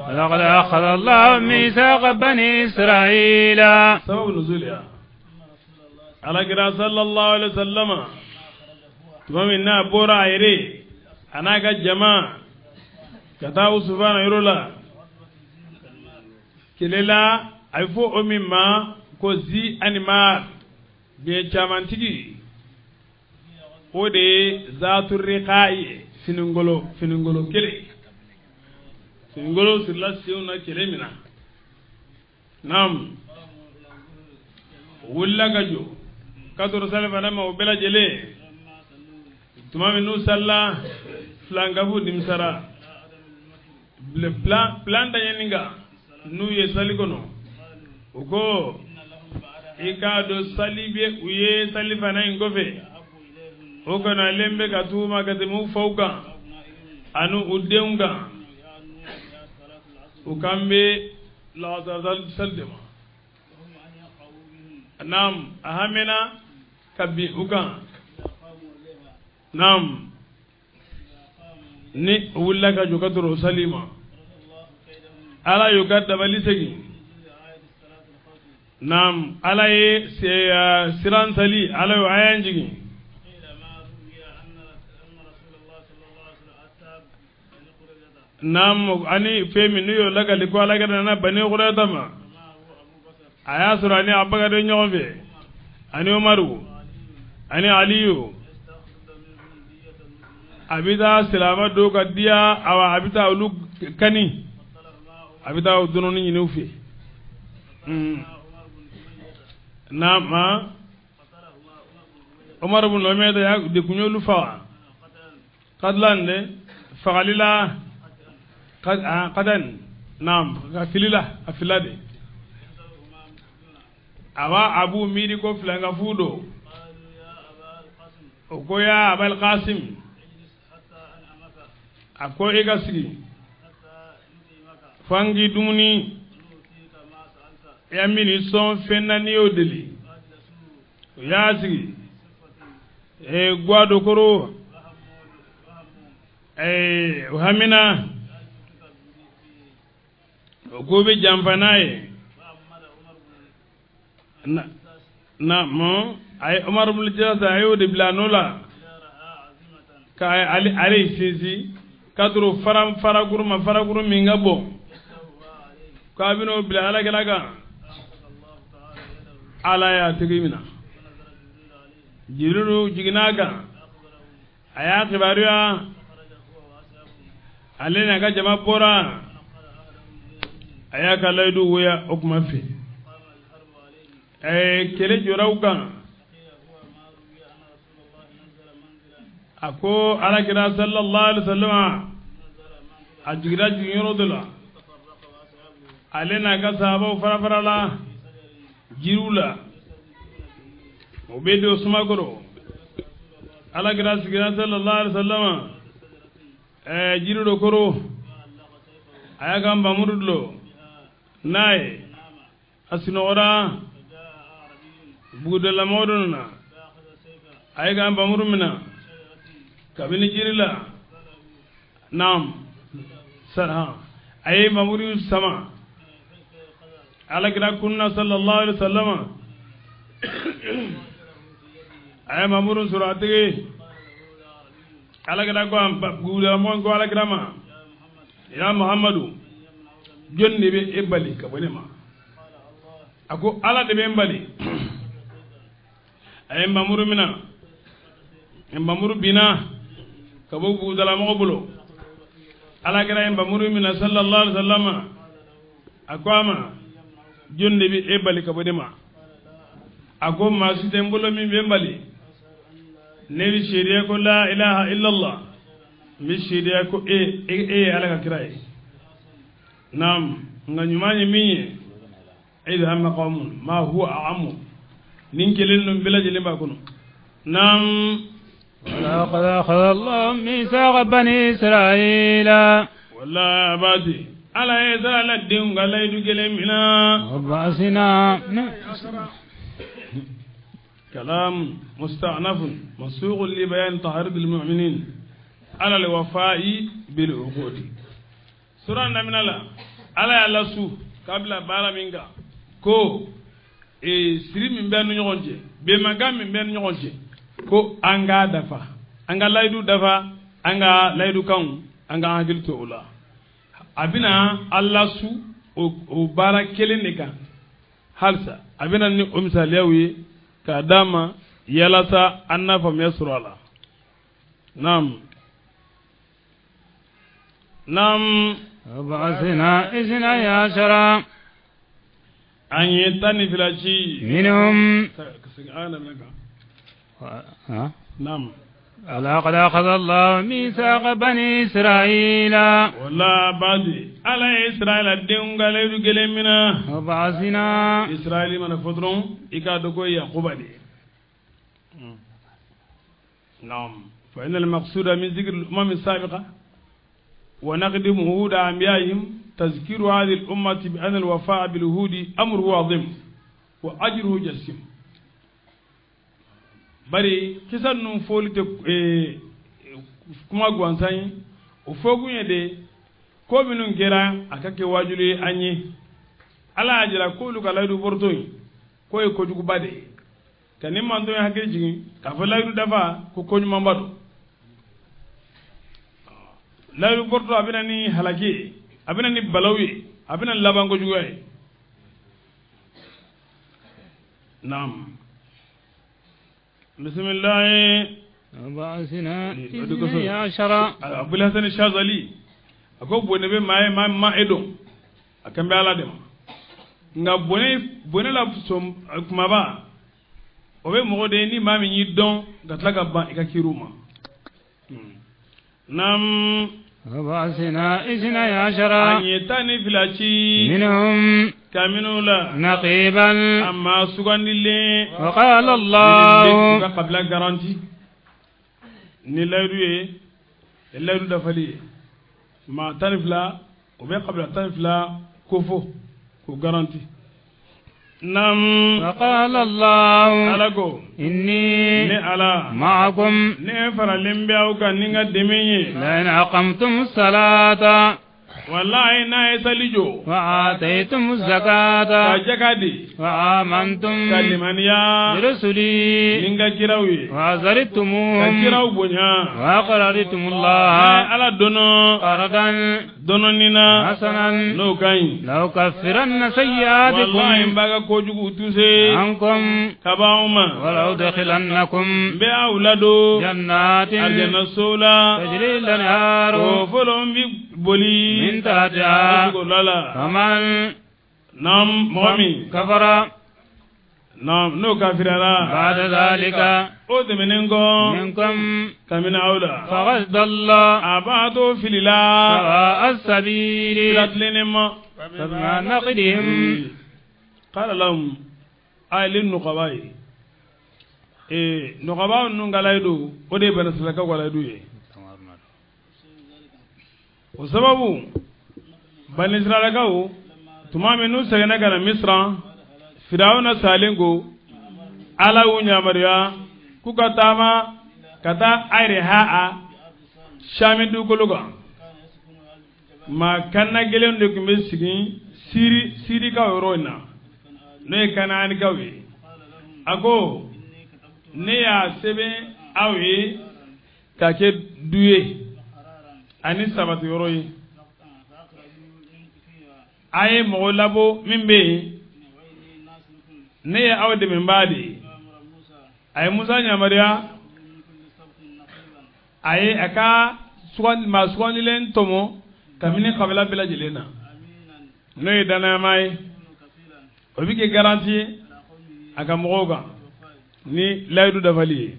ولقد أخذ الله ميثاق بني إسرائيل سبب نزولها على كرا صلى الله عليه وسلم تمامنا بورا يري أنا كجماعة كتاو سبحانه يرولا كللا أيفو أمي ما كوزي أنيما بيجامانتيجي ودي ذات الرقاء فينغولو كلي فينغولو سلا سيونا كلي منا نعم ولا كجو كاتور سالفة لما وبلا جلي تمام نو سلا فلانغابو دمسرا plan da yeninga nu ye sali kono uko ikado salibe uye salifana ingofe o kana lembe ka tuma ka temu fauka anu udenga ukambe la saldema nam ahamena kabi ukan nam ni wulla ka jokatoro salima ala yukadda balisegi nam ala ye siran sali ala yo ayanjigi nam ani femi nuyo lagali ko ala gana bani qurayta ma aya surani abaka de nyombe ani umaru ani aliyu abida silama do ka dia awa abita ulu kani abita udunoni ni ufi nama umar ibn umayda ya de kunyolu fa qadlande faqalila qadan nam afilila afilade awa abu miri ko flanga fudo ko ya abal qasim ako egasigi fangi dumuni yamini son fenani odeli yasigi gwado koro hamina gobe jamfanaye na mo ay umar ibn jasa ayo de blanola ka ali sisi kadro faraguru minga bo ka bino bila ala galaga ala ya tigimina jiru jiginaga aya khibariya alena ga jama bora aya kalaidu waya okuma fi kele jorauka ako ala kira sallallahu alaihi wasallam ajigira jingiro dola alena ga sahaba farafarala jirula obedo sumagoro ala kira sigira sallallahu alaihi wasallam jirudo koro aya gamba murudlo nay asinora budala modona aya gamba murumina kabini jirila nam sarha ay mamuri sama ala kira kunna sallallahu alaihi wasallam ay mamuru surati ala kira ko am gula mon ko ala kira ma ya muhammadu jonni be ebali ka bonema ako ala de be mbali ay mamuru mina mamuru bina kabo budala mo bulo ala kira mamuru mina sallallahu alaihi wasallam akwama jonni be ebali ka bonema ako masite mbolo mi be mbali nebi shiriya ko la ilaha illa allah mi shiriya ko ala ka kirai nam nganyumanye minye idha hamma qawmun ma huwa a'amu ninkelin num bila jelimba kuno nam laqad akhadha allah mithaqa bani israila walla abadi ala yazala dinga laydu gelemina wabasina كلام مستأنف مسوق لبيان طهارة المؤمنين على الوفاء بالعقود سورة من الله على يلسو قبل بالا منغا كو سري من بين نيونجي بمغا من بين نيونجي كو انغا دفا انغا لايدو دفا انغا لايدو كان انغا هاجلتو ولا ابينا الله سو او بارا كلينيكا halsa abina ni umsaliyawi kadama yalasa annafa mesrala nam وبعثنا إثني عشر أن يتني فلاشي منهم نعم لقد أخذ الله ميثاق بني إسرائيل ولا بعد على إسرائيل الدين قال يدخل منا وبعثنا إسرائيل من فترة إكادكو يعقوب نعم فإن المقصود من ذكر الأمم السابقة ونقدم هود أنبيائهم تذكير هذه الأمة بأن الوفاء بالهود أمره عظيم وأجره جسيم bari kisan nun foli te kuma gwansan o fogun yede ko minun kera akake wajuli anyi ala ajira ko lu kala du bortoy ko e ko jugu bade kanim man do hakiri jigi ka fa laydu dafa ko koñu mambado laydu borto abina ni halaki abina ni balawi abina labango jugu ay nam بسم الله وبعثنا اثني عشر أبو الحسن الشاذلي أكو بني ما إدو أكمل على دم nga bone la som kuma ba obe mo de ni mami ni don gatlaga ba ikakiruma nam وبعثنا اثني عشر anyetani filachi منهم كامنولا نقيبا أما سوغان لله وقال الله قبل garanti ni layruye layru dafali ma tanifla ou bien qabla tanifla kofo ko garanti nam وقال الله alago إني ne ala معكم ne fara lembe au kan ninga demenye لئن أقمتم الصلاة wallahi na esalijo وآتيتم الزكاة jakadi وآمنتم kalimaniya برسلي ninga kirawi وعزرتموهم kiraw bonya وأقرضتم الله ala dono قرضا dono nina حسنا no kain لأكفرن wallahi سيئاتكم mbaga kojugu tuse عنكم kabauma ولأدخلنكم be awlado جنات aljanna sola تجري الأنهار ko folon bi boli من تحتها lala فمن nam momi كفر nam no kafirala بعد ذلك o demenengo منكم kamina awla فقد ضل abado filila سواء السبيل ratlenema فبما نقدهم قال لهم aylin nuqabai nuqaba nungalaydu ode bana salaka walaydu ye وسببه بني إسرائيل كاو تمام نو سجنا كنا مصر فرعون سالينغو على ونيا مريا كوكاتاما كتا أيرها شامي دوكولوغا ما كنا جلون دوكمي سيري كاو روينا نو كنا أني كاوي أكو نيا سبي أوي كاكي دوي ani sabati yoro yi aye mogo labo min be ne ye aw de min baadi aye musa nyamariya aye aka sugandi len tomo kamini kabila bila jelena no ye dana mai obi ke garantie aka mogo ga ni laydu dafali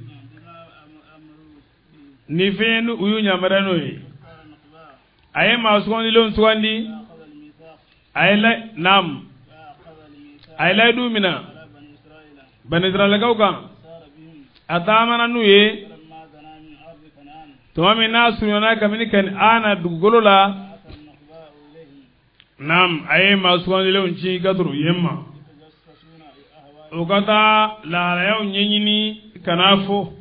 ni fenu uyu nyamara no ye aye ma sugandi aye la nam aye la du mina bani israel kawka atamana nuye tuma na sunyana kamini kan ana dugolola nam aye ma sugandi le unchi gatru yemma ukata la rayo nyenyini kanafo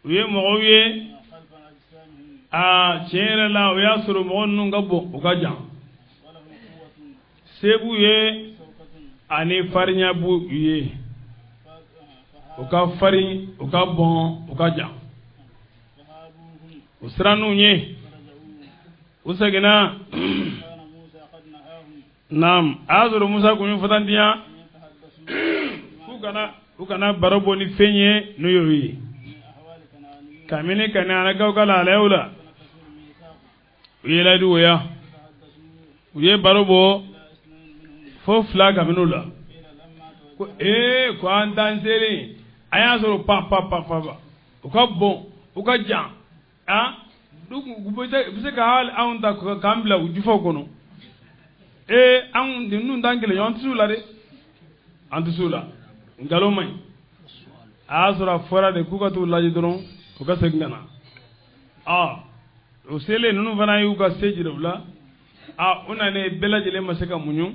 uye moye chere la ya suru mo nunga bo ukaja sebu ye ani farinya bu ye uka fari uka bon ukaja usranu nye usagina nam azuru musa kunyu fatandiya ukana barabo ni fenye no yoyi kamini kana na kawkala alayula uyela duya uye barobo fo fla kaminula ko ko antansere aya soro pa uka bon uka jan bise ka hal an ta kambla ujufo kono an nun dangele yon tsula de antusula ngalo mai asura fora de kuka tu laji doron o ka segna o sele nunu fana yu ka sejira ula una ne bela jele masaka munyu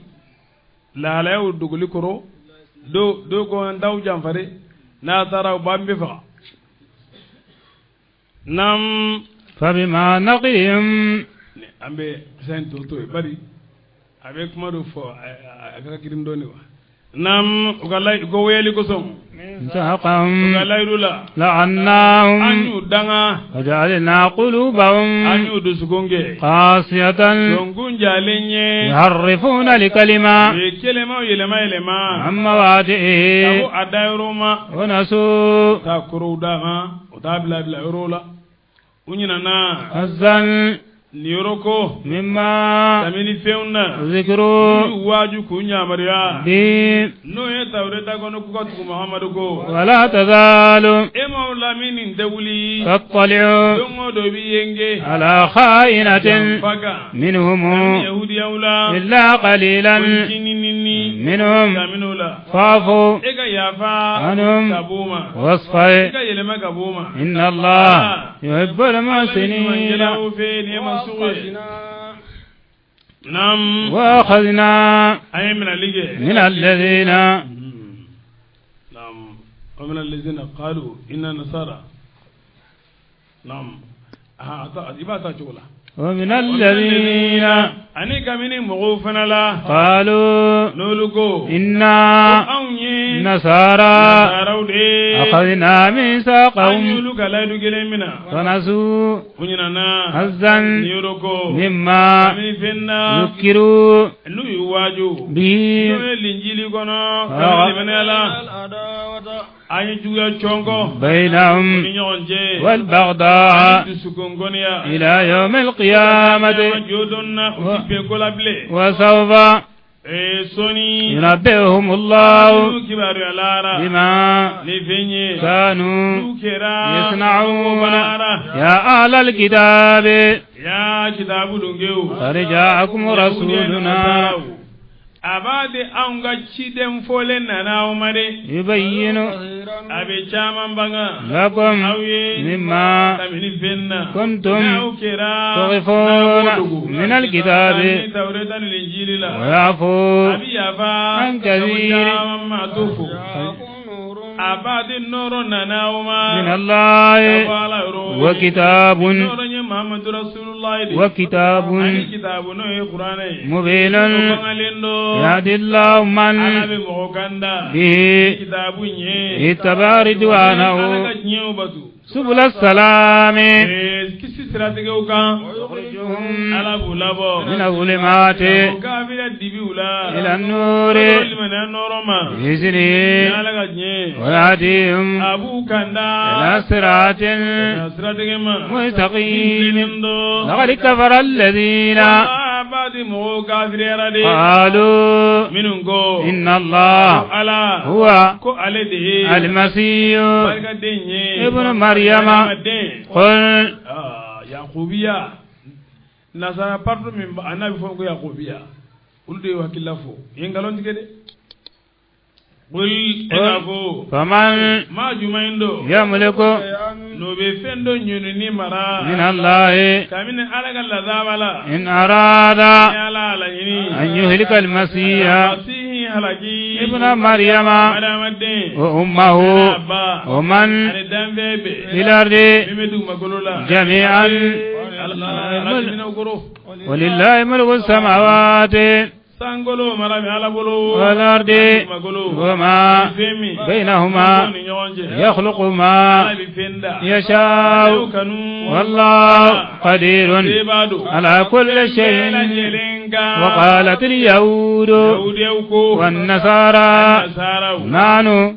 la la yu duguli koro do ko ndaw jamfare na tara bambe fa nam فبما نقيهم ambe sen to bari avec kuma do fo aka kirim doni wa nam ugalay go weli ko som انتقم ugalay dula لعناهم anyu danga وجعلنا قلوبهم anyu dusugonge قاسية songunja lenye يحرفون الكلمة kelema yelema عن مواضعه abu adayruma ونسوا ta kuru dama ta bla eurola unyina na حزا niyoroko مما tamini feuna ذكروا waju kunya mariya به no ye tawreta kono ko tu muhammadu ko ولا تزال e maula minin dawli تطلع dongo do bi yenge على خائنة faga منهم yahudi yaula إلا قليلا kinini منهم kaminula فاعفوا e ga yafa عنهم kabuma e واصفح ga yelema kabuma إن الله يحب المحسنين نعم وأخذنا أي من اللي من الذين نعم ومن الذين قالوا إن نصارى نعم إباتا شغلة ومن الذين أني كمين مغوفنا لا قالوا نولكو إنا أوني نصارى نصارى أخذنا ميثاقهم أنيولك لا يدقلمنا فنسوا ونينا حظا نيوركو مما كمين فينا ذكروا نو يواجو به نو الإنجيل كنا كمين فينا لا أي جوا شونكو بينهم والبغضاء إلى يوم القيامة وسوف ينبئهم الله بما كانوا يصنعون يا أهل الكتاب قد جاءكم رسولنا abade anga chidem fole nana umare يبين abe chaman banga لكم مما كنتم تغفون من الكتاب ويعفو عن كثير abade noro nana uma من الله وكتاب مبين يهدي الله من به اتبع رضوانه سبل السلام يخرجهم من الظلمات إلى النور بإذنه ويهديهم إلى صراط مستقيم لقد كفر الذين قالوا إن الله هو المسيح ابن مريم قل يعقوبيا nasara parto min anabi fo ko yaqubiya ulde wakilafo yengalon tigede qul enafo faman ma jumaindo yamliku no be fendo nyunu ni mara min allahi kamine alaga la zabala in arada ala la yini an yuhlika almasiha halaki ibn maryama madamadde wa ummuhu wa man fil ardi jami'an ولله ملك السماوات والأرض وما بينهما يخلق ما يشاء والله قدير على كل شيء وقالت اليهود والنصارى نحن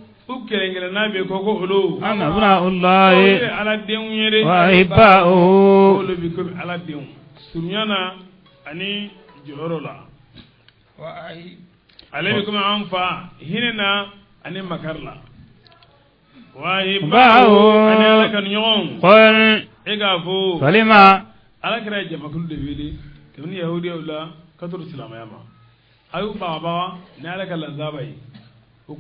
أن أبناء الله وأحباؤه sunyana ani jorola alaikum anfa hinena ani makarla wahibahu ani alakan yon qul igafu falima alakra jamakul de wili kamni yahudi wala katur islamayama ayu baba ni alakal zabai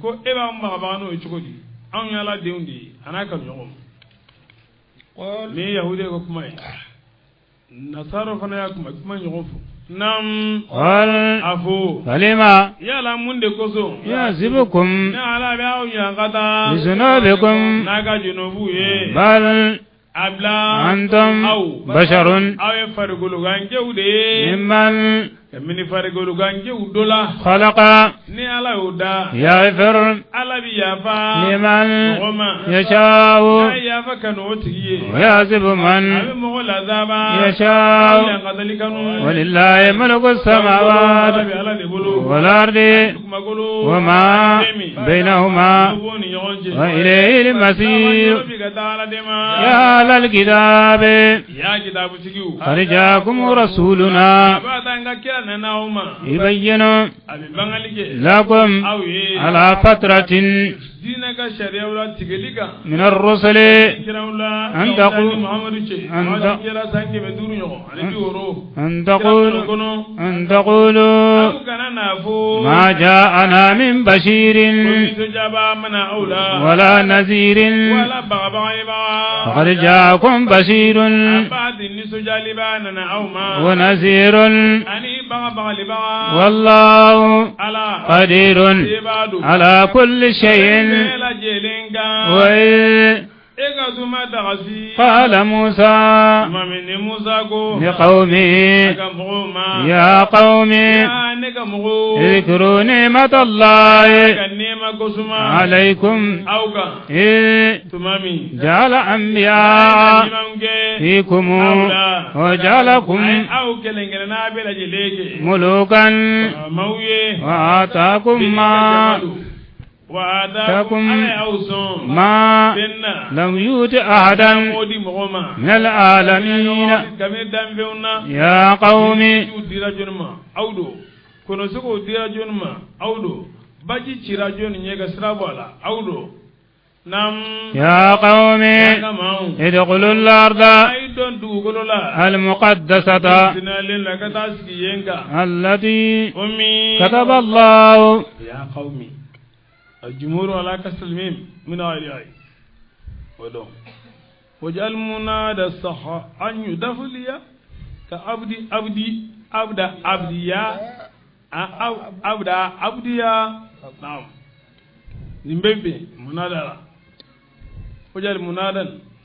ko eba baba no chukodi an yala denw de ana ka ɲɔgɔn ni yahudi ko kuma ye nasara fana y'a kuma ɲɔgɔn fɔ nam afo kalima yala mun de koso yasibukum ni ala bɛ aw yankata bisunubikum n'a ka junubu ye bal abla antum basharun aw ye farikolo ganjew de ye mimman mini farikolo ganjew dɔ la khalaqa ni ala y'o da yaghfir ala bi yafa liman mɔgɔ ma yasha'u n'a ye yafa kanu o tigi ye wa yasibu man a bɛ mɔgɔ lazaba yasha'u aw yankatali kanu walillahi mulku samawati ala bɛ ala de bolo wal ardi dugumagolo wama bainahuma dugu ni ɲɔgɔn cɛ wa ilayhi al-masir bi ka taa ala de ma ya ahlal kitab ya kitabutigiw qad ja'akum rasuluna a b'a ta n ka kira nana aw ma yubayyinu a bɛ bangali kɛ lakum aw ye ala fatratin diinɛ ka sariyaw la tigɛli kan min ar-rusuli kiraw la an taqulu Muhamadu cɛ Muhamadu kɛra san 500 ɲɔgɔn ani 60 an taqulu aw kana n'a fɔ ma ja'ana min bashirin ko nisɔndiyaba mana aw la wala nazirin wala bagabaga ye baga faqad ja'akum bashirun a b'a di nisɔndiyaliba nana aw ma wa nazirun ani bagabagalibaga wallahu ala qadirun e b'a dɔn ala kulli shay'in bɛɛ lajɛlen kan wa e ka tuma dagasi qala Musa mami ni Musa ko liqaumihi ka mɔgɔw ma ya qaumi ya ne ka mɔgɔw اذكروا نعمة الله ka nɛɛma kosuma عليكم aw kan إذ tuma min جعل أنبياء ɲumanw kɛ فيكم وجعلكم a ye aw kelen-kelenna bɛɛ lajɛlen kɛ ملوكا maaw ye وآتاكم ما وآتاكم ala y'aw sɔn ما fɛn na لم يؤت أحدا o di mɔgɔ ma من العالمين kabini danfɛnw na يا قوم u dira jɔnni ma aw do kɔnɔsogow dira jɔnni ma aw do baji cira jɔnni ɲɛ ka sira bɔ a la aw do nam يا قوم kamaw ادخلوا الأرض a yi dɔn dugukolo la المقدسة sinalen la ka taa sigi yen kan التي o min كتب الله ya qawmi الجمهور على كسر الميم من غير أي ودون وجعل منادى الصحة أن يضاف لي كأبدي أبديا أبديا نعم زمبي منادى وجعل منادى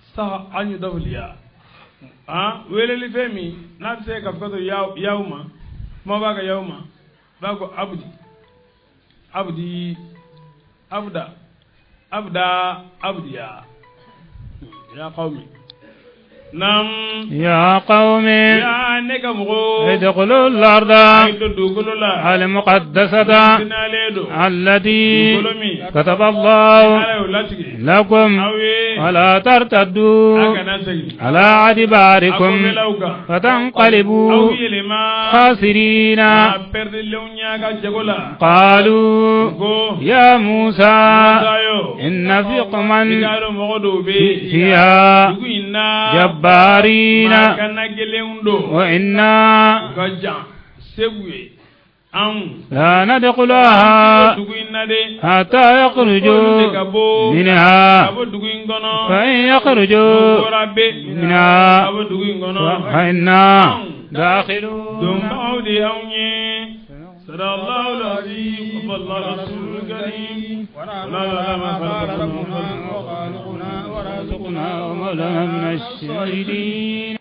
الصحة أن يضاف لي ويلي لفهمي نفسي كفتو يوما ما بقى يوما بقى أبدي أبديا يا قومي نعم يا قوم يا نكمغو ادخلوا الأرض المقدسة التي كتب الله لكم ولا ترتدوا على أدباركم فتنقلبوا خاسرين قالوا يا موسى إن في قوما فيها جبارين وإنا لا ندخلها حتى يخرجوا منها فإن يخرجوا منها فإنا داخلون صدق الله العظيم وبلغ رسول الكريم ونعلم ما خلقنا ورزقنا ومولانا من الشاهدين.